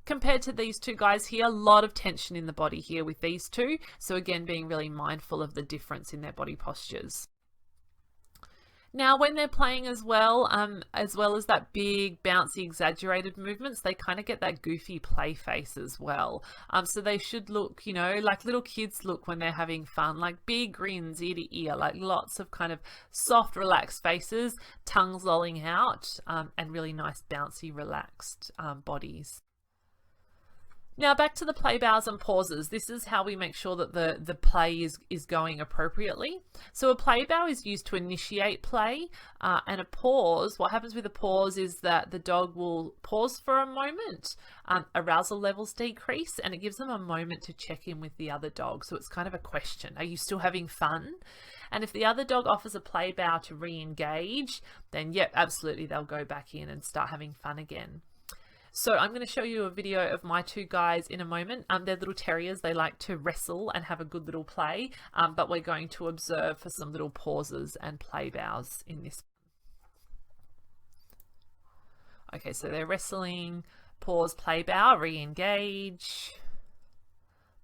Compared to these two guys here, a lot of tension in the body here with these two. So again, being really mindful of the difference in their body postures. Now, when they're playing as well as that big, bouncy, exaggerated movements, they kind of get that goofy play face as well. So they should look, you know, like little kids look when they're having fun, like big grins ear to ear, like lots of kind of soft, relaxed faces, tongues lolling out, and really nice, bouncy, relaxed bodies. Now back to the play bows and pauses. This is how we make sure that the play is going appropriately. So a play bow is used to initiate play, and a pause, what happens with a pause is that the dog will pause for a moment, arousal levels decrease, and it gives them a moment to check in with the other dog. So it's kind of a question, are you still having fun? And if the other dog offers a play bow to re-engage, then yep, absolutely, they'll go back in and start having fun again. So I'm going to show you a video of my two guys in a moment. They're little terriers. They like to wrestle and have a good little play, but we're going to observe for some little pauses and play bows in this. Okay, so they're wrestling, pause, play bow, re-engage,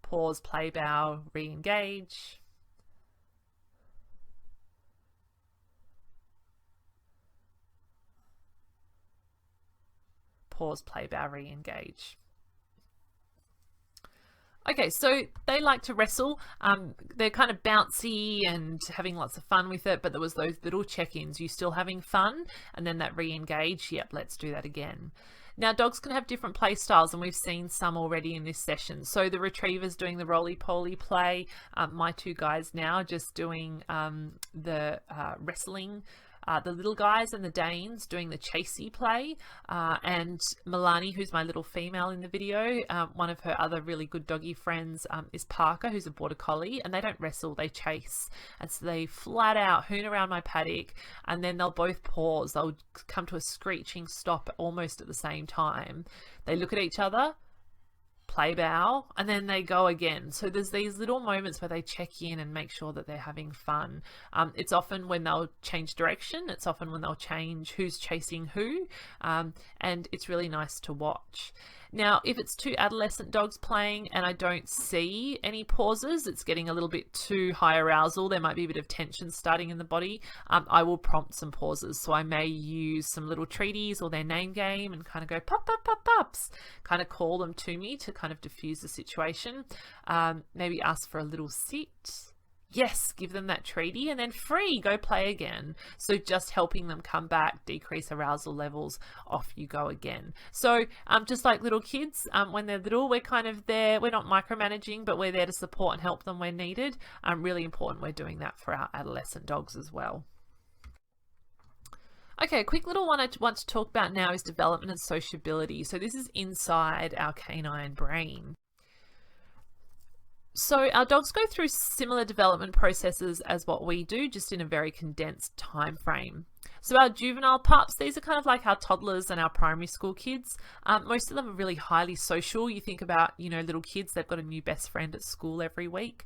pause, play bow, re-engage. Pause, play bow, re-engage. Okay, so they like to wrestle. They're kind of bouncy and having lots of fun with it, but there was those little check-ins. You still having fun? And then that re-engage. Yep, let's do that again. Now, dogs can have different play styles, and we've seen some already in this session. So the retrievers doing the roly-poly play, my two guys now just doing the wrestling, the little guys and the Danes doing the chasey play, and Milani, who's my little female in the video, one of her other really good doggy friends is Parker, who's a border collie, and they don't wrestle, they chase. And so they flat out hoon around my paddock, and then they'll both pause. They'll come to a screeching stop almost at the same time. They look at each other, play bow, and then they go again. So there's these little moments where they check in and make sure that they're having fun. It's often when they'll change direction. It's often when they'll change who's chasing who, and it's really nice to watch. Now, if it's two adolescent dogs playing and I don't see any pauses, it's getting a little bit too high arousal, there might be a bit of tension starting in the body, I will prompt some pauses. So I may use some little treaties or their name game and kind of go pop, pop, pop, pops, kind of call them to me to kind of diffuse the situation. Maybe ask for a little sit. Yes, give them that treaty, and then free, go play again. So just helping them come back, decrease arousal levels, off you go again. So just like little kids, when they're little, we're kind of there, we're not micromanaging, but we're there to support and help them where needed. Really important we're doing that for our adolescent dogs as well. Okay, a quick little one I want to talk about now is development and sociability. So this is inside our canine brain. So our dogs go through similar development processes as what we do, just in a very condensed time frame. So our juvenile pups, these are kind of like our toddlers and our primary school kids. Most of them are really highly social. You think about, little kids, they've got a new best friend at school every week.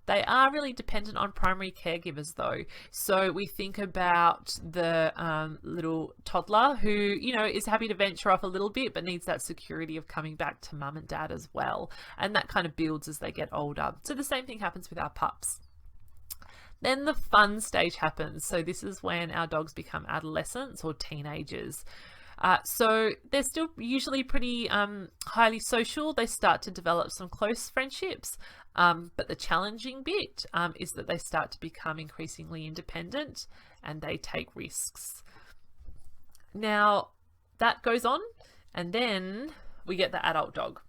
They are really dependent on primary caregivers though. So we think about the little toddler who, is happy to venture off a little bit, but needs that security of coming back to mum and dad as well. And that kind of builds as they get older. So the same thing happens with our pups. Then the fun stage happens. So this is when our dogs become adolescents or teenagers. So they're still usually pretty highly social. They start to develop some close friendships. But the challenging bit is that they start to become increasingly independent and they take risks. Now that goes on, and then we get the adult dog.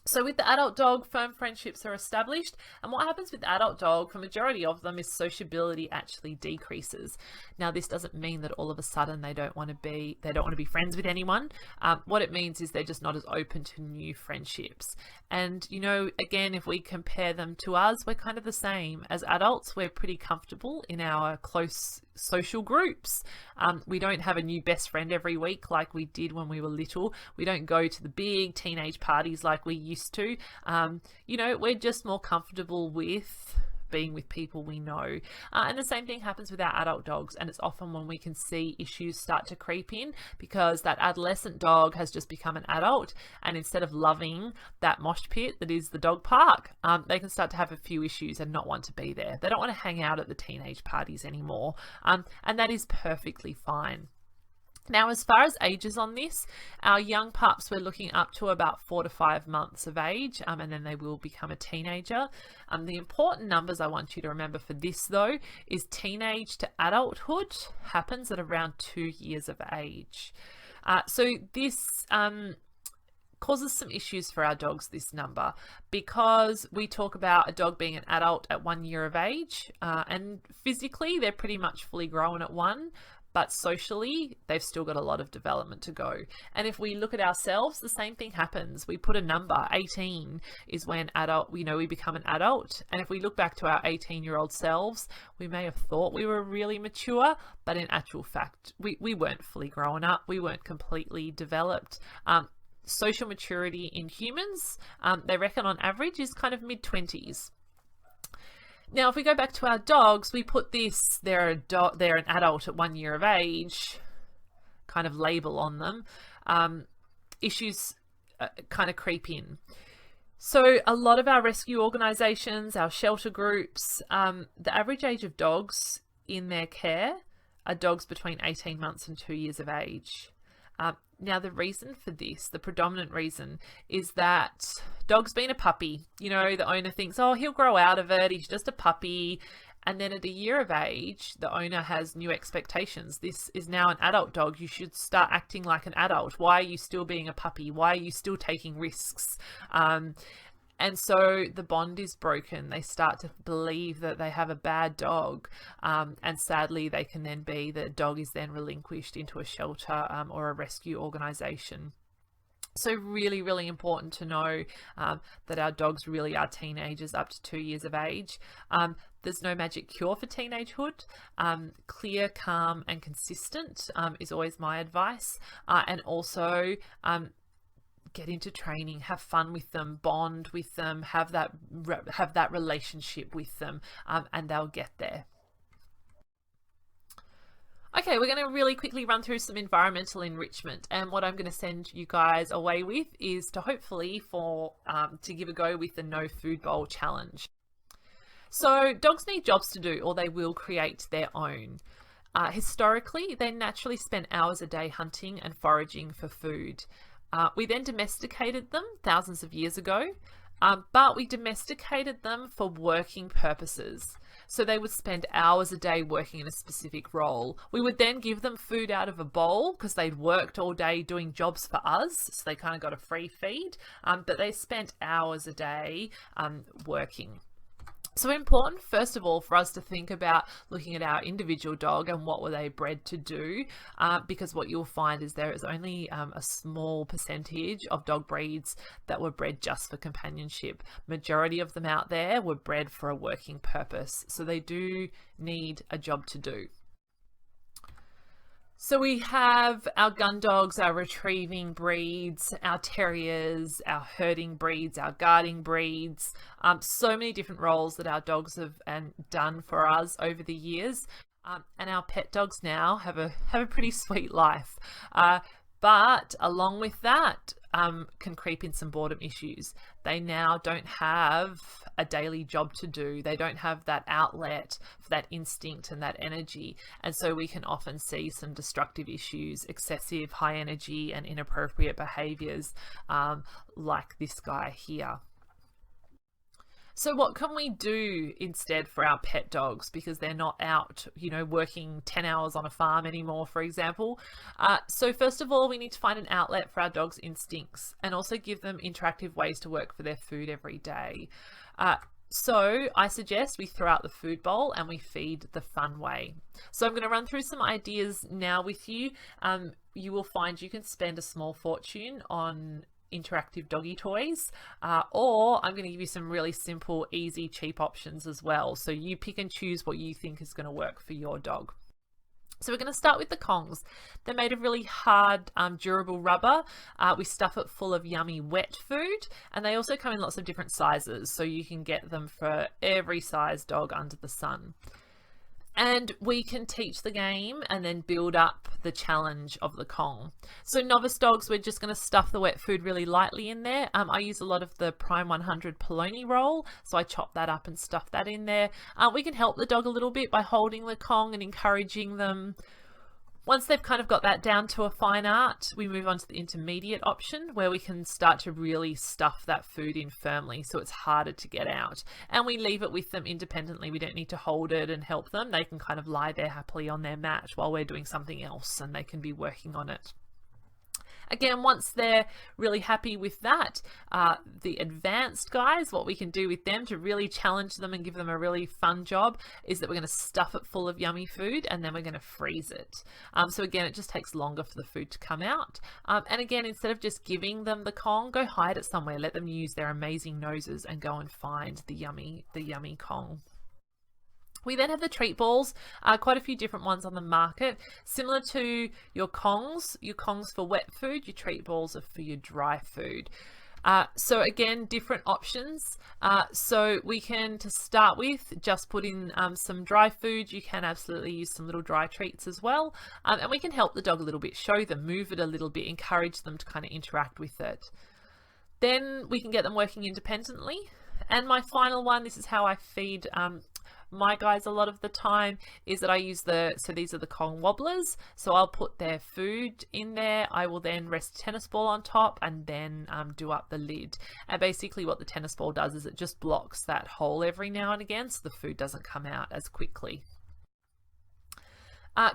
So with the adult dog, firm friendships are established, and what happens with the adult dog, for majority of them, is sociability actually decreases. Now this doesn't mean that all of a sudden they don't want to be friends with anyone. What it means is they're just not as open to new friendships. And again, if we compare them to us, we're kind of the same. As adults, we're pretty comfortable in our close social groups. We don't have a new best friend every week like we did when we were little. We don't go to the big teenage parties like we used to. We're just more comfortable with being with people we know. And the same thing happens with our adult dogs, and it's often when we can see issues start to creep in because that adolescent dog has just become an adult, and instead of loving that mosh pit that is the dog park, they can start to have a few issues and not want to be there. They don't want to hang out at the teenage parties anymore, and that is perfectly fine. Now, as far as ages on this, our young pups, we're looking up to about 4 to 5 months of age, and then they will become a teenager. The important numbers I want you to remember for this, though, is teenage to adulthood happens at around 2 years of age. So this causes some issues for our dogs, this number, because we talk about a dog being an adult at 1 year of age, and physically they're pretty much fully grown at 1. But socially, they've still got a lot of development to go. And if we look at ourselves, the same thing happens. We put a number, 18 is when we become an adult. And if we look back to our 18-year-old selves, we may have thought we were really mature, but in actual fact, we weren't fully grown up. We weren't completely developed. Social maturity in humans, they reckon on average is kind of mid-20s. Now, if we go back to our dogs, we put this, they're an adult at 1 year of age, kind of label on them. Issues kind of creep in. So a lot of our rescue organisations, our shelter groups, the average age of dogs in their care are dogs between 18 months and 2 years of age. Now, the reason for this, the predominant reason, is that dog's been a puppy. You know, the owner thinks, oh, he'll grow out of it. He's just a puppy. And then at a year of age, the owner has new expectations. This is now an adult dog. You should start acting like an adult. Why are you still being a puppy? Why are you still taking risks? And so the bond is broken. They start to believe that they have a bad dog. And sadly, the dog is then relinquished into a shelter or a rescue organisation. So really, really important to know that our dogs really are teenagers up to 2 years of age. There's no magic cure for teenagehood. Clear, calm and consistent is always my advice. And also get into training, have fun with them, bond with them, have that relationship with them, and they'll get there. Okay, we're going to really quickly run through some environmental enrichment, and what I'm going to send you guys away with is to hopefully to give a go with the No Food Bowl challenge. So dogs need jobs to do, or they will create their own. Historically, they naturally spent hours a day hunting and foraging for food. We then domesticated them thousands of years ago, but we domesticated them for working purposes. So they would spend hours a day working in a specific role. We would then give them food out of a bowl because they'd worked all day doing jobs for us. So they kind of got a free feed, but they spent hours a day working. So important, first of all, for us to think about looking at our individual dog and what were they bred to do, because what you'll find is there is only a small percentage of dog breeds that were bred just for companionship. Majority of them out there were bred for a working purpose, so they do need a job to do. So we have our gun dogs, our retrieving breeds, our terriers, our herding breeds, our guarding breeds, so many different roles that our dogs have done for us over the years. And our pet dogs now have a pretty sweet life. But along with that can creep in some boredom issues. They now don't have a daily job to do. They don't have that outlet for that instinct and that energy. And so we can often see some destructive issues, excessive high energy and inappropriate behaviors like this guy here. So what can we do instead for our pet dogs, because they're not out, you know, working 10 hours on a farm anymore, for example? So first of all, we need to find an outlet for our dogs' instincts and also give them interactive ways to work for their food every day. So I suggest we throw out the food bowl and we feed the fun way. So I'm going to run through some ideas now with you. You will find you can spend a small fortune on interactive doggy toys, or I'm going to give you some really simple, easy, cheap options as well. So you pick and choose what you think is going to work for your dog. So we're going to start with the Kongs. They're made of really hard, durable rubber. We stuff it full of yummy wet food, and they also come in lots of different sizes, so you can get them for every size dog under the sun. And we can teach the game and then build up the challenge of the Kong. So novice dogs, we're just going to stuff the wet food really lightly in there. I use a lot of the Prime 100 Polony roll, so I chop that up and stuff that in there. We can help the dog a little bit by holding the Kong and encouraging them. Once they've kind of got that down to a fine art, we move on to the intermediate option where we can start to really stuff that food in firmly so it's harder to get out. And we leave it with them independently. We don't need to hold it and help them. They can kind of lie there happily on their mat while we're doing something else and they can be working on it. Again, once they're really happy with that, the advanced guys, what we can do with them to really challenge them and give them a really fun job is that we're going to stuff it full of yummy food and then we're going to freeze it. So again, it just takes longer for the food to come out. And again, instead of just giving them the Kong, go hide it somewhere. Let them use their amazing noses and go and find the yummy Kong. We then have the treat balls, quite a few different ones on the market. Similar to your Kongs for wet food, your treat balls are for your dry food. So again, different options. So we can, to start with, just put in some dry food. You can absolutely use some little dry treats as well. And we can help the dog a little bit, show them, move it a little bit, encourage them to kind of interact with it. Then we can get them working independently. And my final one, this is how I feed my guys a lot of the time is that I use so these are the Kong wobblers. So I'll put their food in there. I will then rest a tennis ball on top and then do up the lid. And basically what the tennis ball does is it just blocks that hole every now and again so the food doesn't come out as quickly.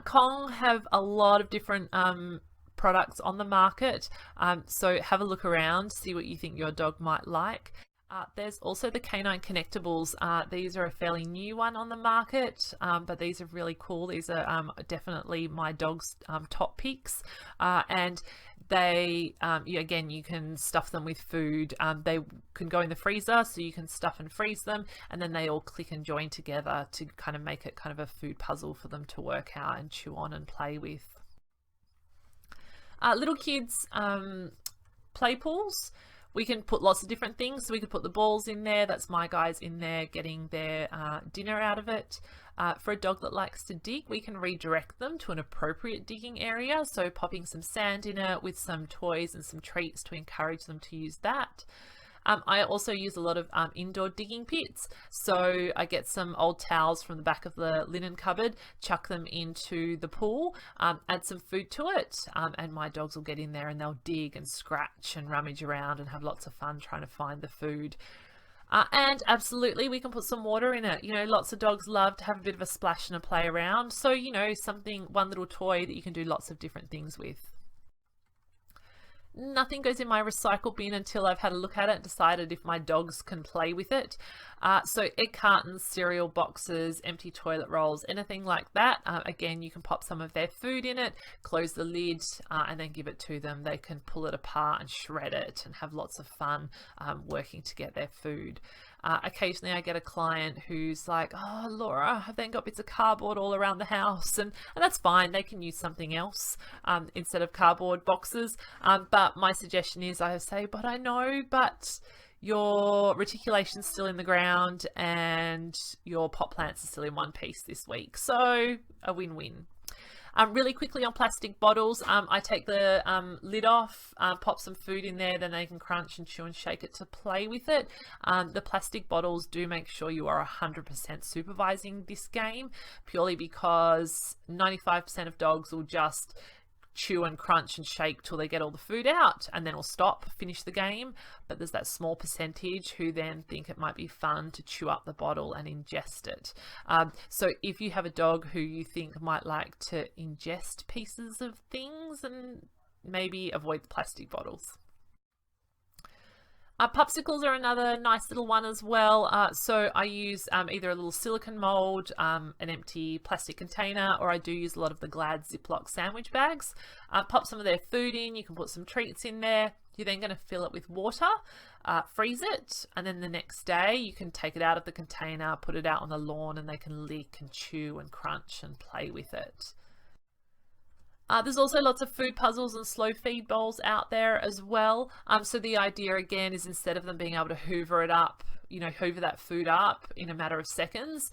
Kong have a lot of different products on the market, so have a look around, see what you think your dog might like. There's also the Canine Connectables. These are a fairly new one on the market, but these are really cool. These are definitely my dog's top picks, and they again, you can stuff them with food. They can go in the freezer, so you can stuff and freeze them, and then they all click and join together to kind of make it kind of a food puzzle for them to work out and chew on and play with. Little kids play pools. We can put lots of different things. So we could put the balls in there. That's my guys in there getting their dinner out of it. For a dog that likes to dig, we can redirect them to an appropriate digging area. So popping some sand in it with some toys and some treats to encourage them to use that. I also use a lot of indoor digging pits. So I get some old towels from the back of the linen cupboard, chuck them into the pool, add some food to it, and my dogs will get in there and they'll dig and scratch and rummage around and have lots of fun trying to find the food. And absolutely, we can put some water in it. You know, lots of dogs love to have a bit of a splash and a play around. So, you know, one little toy that you can do lots of different things with. Nothing goes in my recycle bin until I've had a look at it and decided if my dogs can play with it. So egg cartons, cereal boxes, empty toilet rolls, anything like that. Again, you can pop some of their food in it, close the lid, and then give it to them. They can pull it apart and shred it and have lots of fun working to get their food. Occasionally I get a client who's like, oh, Laura, I've then got bits of cardboard all around the house, and that's fine. They can use something else instead of cardboard boxes. But my suggestion is I say, but I know, but your reticulation's still in the ground and your pot plants are still in one piece this week. So a win-win. Really quickly on plastic bottles, I take the lid off, pop some food in there, then they can crunch and chew and shake it to play with it. The plastic bottles, do make sure you are 100% supervising this game, purely because 95% of dogs will just chew and crunch and shake till they get all the food out and then will stop, finish the game. But there's that small percentage who then think it might be fun to chew up the bottle and ingest it. So if you have a dog who you think might like to ingest pieces of things, and maybe avoid the plastic bottles. Popsicles are another nice little one as well. So I use either a little silicone mold, an empty plastic container, or I do use a lot of the Glad Ziploc sandwich bags. Pop some of their food in, you can put some treats in there. You're then going to fill it with water, freeze it, and then the next day you can take it out of the container, put it out on the lawn, and they can lick and chew and crunch and play with it. There's also lots of food puzzles and slow feed bowls out there as well. So the idea again is, instead of them being able to hoover it up, hoover that food up in a matter of seconds,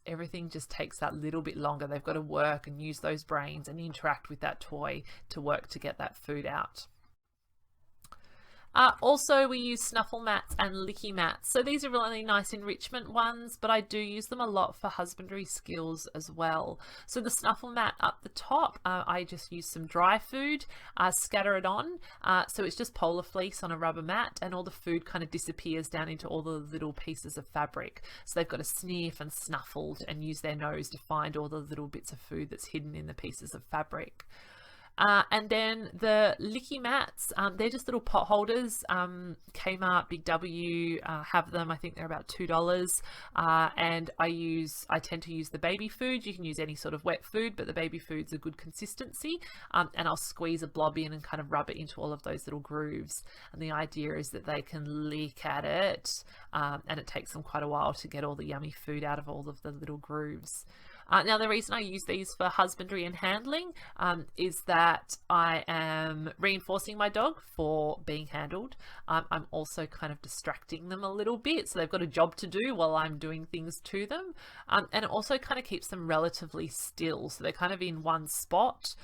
everything just takes that little bit longer. They've got to work and use those brains and interact with that toy to work to get that food out. Also, we use snuffle mats and licky mats. So these are really nice enrichment ones, but I do use them a lot for husbandry skills as well. So the snuffle mat up the top, I just use some dry food, scatter it on. So it's just polar fleece on a rubber mat, and all the food kind of disappears down into all the little pieces of fabric. So they've got to sniff and snuffle and use their nose to find all the little bits of food that's hidden in the pieces of fabric. And then the licky mats, they're just little pot holders. Kmart, Big W have them. I think they're about $2. And I tend to use the baby food. You can use any sort of wet food, but the baby food's a good consistency. And I'll squeeze a blob in and kind of rub it into all of those little grooves. And the idea is that they can lick at it, and it takes them quite a while to get all the yummy food out of all of the little grooves. Now, the reason I use these for husbandry and handling is that I am reinforcing my dog for being handled. I'm also kind of distracting them a little bit, so they've got a job to do while I'm doing things to them. And it also kind of keeps them relatively still, so they're kind of in one spot,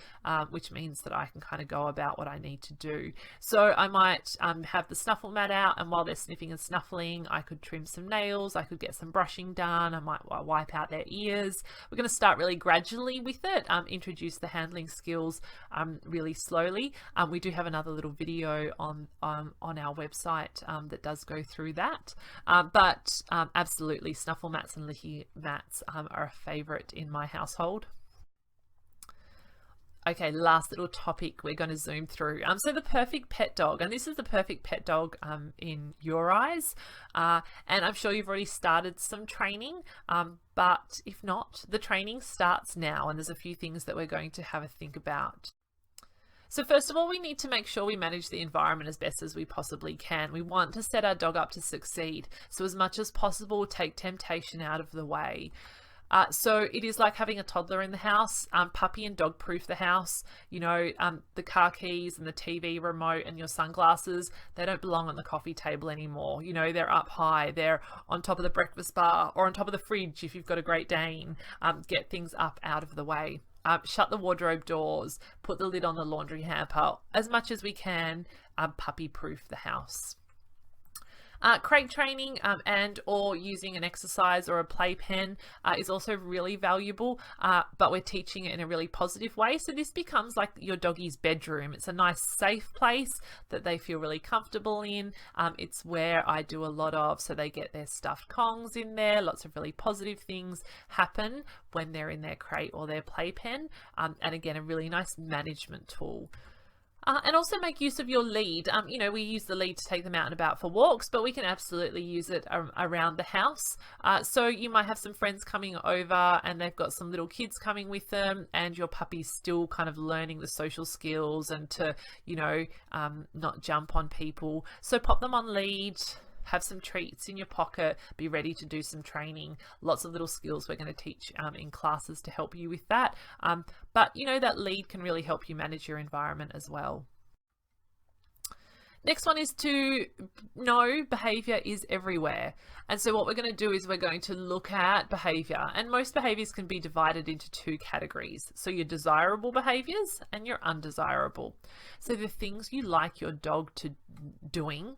which means that I can kind of go about what I need to do. So I might have the snuffle mat out, and while they're sniffing and snuffling, I could trim some nails, I could get some brushing done, I might wipe out their ears. We're going to start really gradually with it, introduce the handling skills really slowly. We do have another little video on our website that does go through that. But absolutely, snuffle mats and licky mats are a favourite in my household. Okay, last little topic we're going to zoom through. So the perfect pet dog, and this is the perfect pet dog in your eyes. And I'm sure you've already started some training, but if not, the training starts now, and there's a few things that we're going to have a think about. So first of all, we need to make sure we manage the environment as best as we possibly can. We want to set our dog up to succeed. So as much as possible, take temptation out of the way. So it is like having a toddler in the house. Puppy and dog proof the house. You know, the car keys and the TV remote and your sunglasses, they don't belong on the coffee table anymore. You know, they're up high. They're on top of the breakfast bar or on top of the fridge if you've got a Great Dane. Get things up out of the way. Shut the wardrobe doors. Put the lid on the laundry hamper. As much as we can, puppy proof the house. Crate training and or using an exercise or a playpen is also really valuable, but we're teaching it in a really positive way. So this becomes like your doggy's bedroom. It's a nice safe place that they feel really comfortable in. It's where I do a lot of, so they get their stuffed Kongs in there. Lots of really positive things happen when they're in their crate or their playpen. And again, a really nice management tool. And also make use of your lead. You know, we use the lead to take them out and about for walks, but we can absolutely use it around the house. So you might have some friends coming over and they've got some little kids coming with them, and your puppy's still kind of learning the social skills and to, you know, not jump on people. So pop them on lead. Have some treats in your pocket, be ready to do some training. Lots of little skills we're going to teach in classes to help you with that. But you know, that lead can really help you manage your environment as well. Next one is to know behavior is everywhere. And so what we're going to do is we're going to look at behavior, and most behaviors can be divided into two categories. So your desirable behaviors and your undesirable. So the things you like your dog to doing,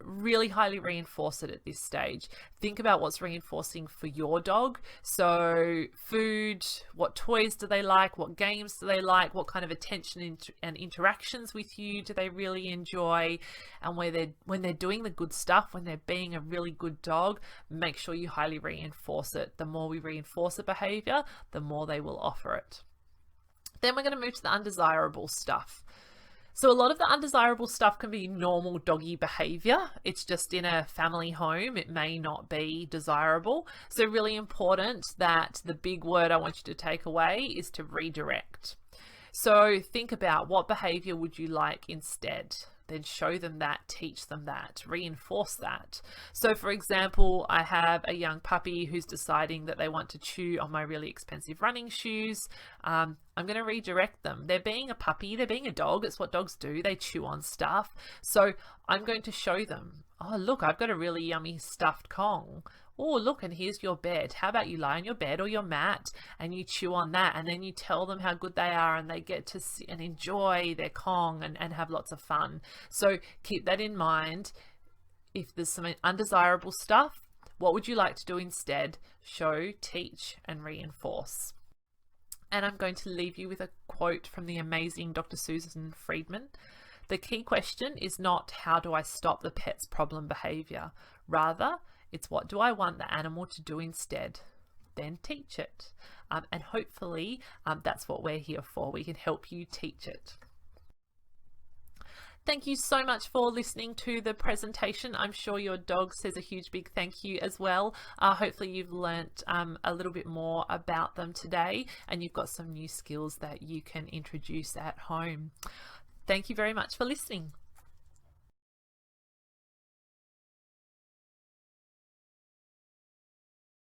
really highly reinforce it at this stage. Think about what's reinforcing for your dog. So food, what toys do they like? What games do they like? What kind of attention and interactions with you do they really enjoy? And when they're doing the good stuff, when they're being a really good dog, make sure you highly reinforce it. The more we reinforce a behavior, the more they will offer it. Then we're going to move to the undesirable stuff. So a lot of the undesirable stuff can be normal doggy behavior. It's just in a family home. It may not be desirable. So really important that the big word I want you to take away is to redirect. So think about what behavior would you like instead? Then show them that, teach them that, reinforce that. So for example, I have a young puppy who's deciding that they want to chew on my really expensive running shoes. I'm going to redirect them. They're being a puppy, they're being a dog. It's what dogs do. They chew on stuff. So I'm going to show them, oh, look, I've got a really yummy stuffed Kong. Oh, look, and here's your bed. How about you lie on your bed or your mat and you chew on that, and then you tell them how good they are, and they get to see and enjoy their Kong and have lots of fun. So keep that in mind. If there's some undesirable stuff, what would you like to do instead? Show, teach, and reinforce. And I'm going to leave you with a quote from the amazing Dr. Susan Friedman. The key question is not how do I stop the pet's problem behavior? Rather, it's what do I want the animal to do instead? Then teach it. And hopefully that's what we're here for. We can help you teach it. Thank you so much for listening to the presentation. I'm sure your dog says a huge big thank you as well. Hopefully you've learnt a little bit more about them today, and you've got some new skills that you can introduce at home. Thank you very much for listening.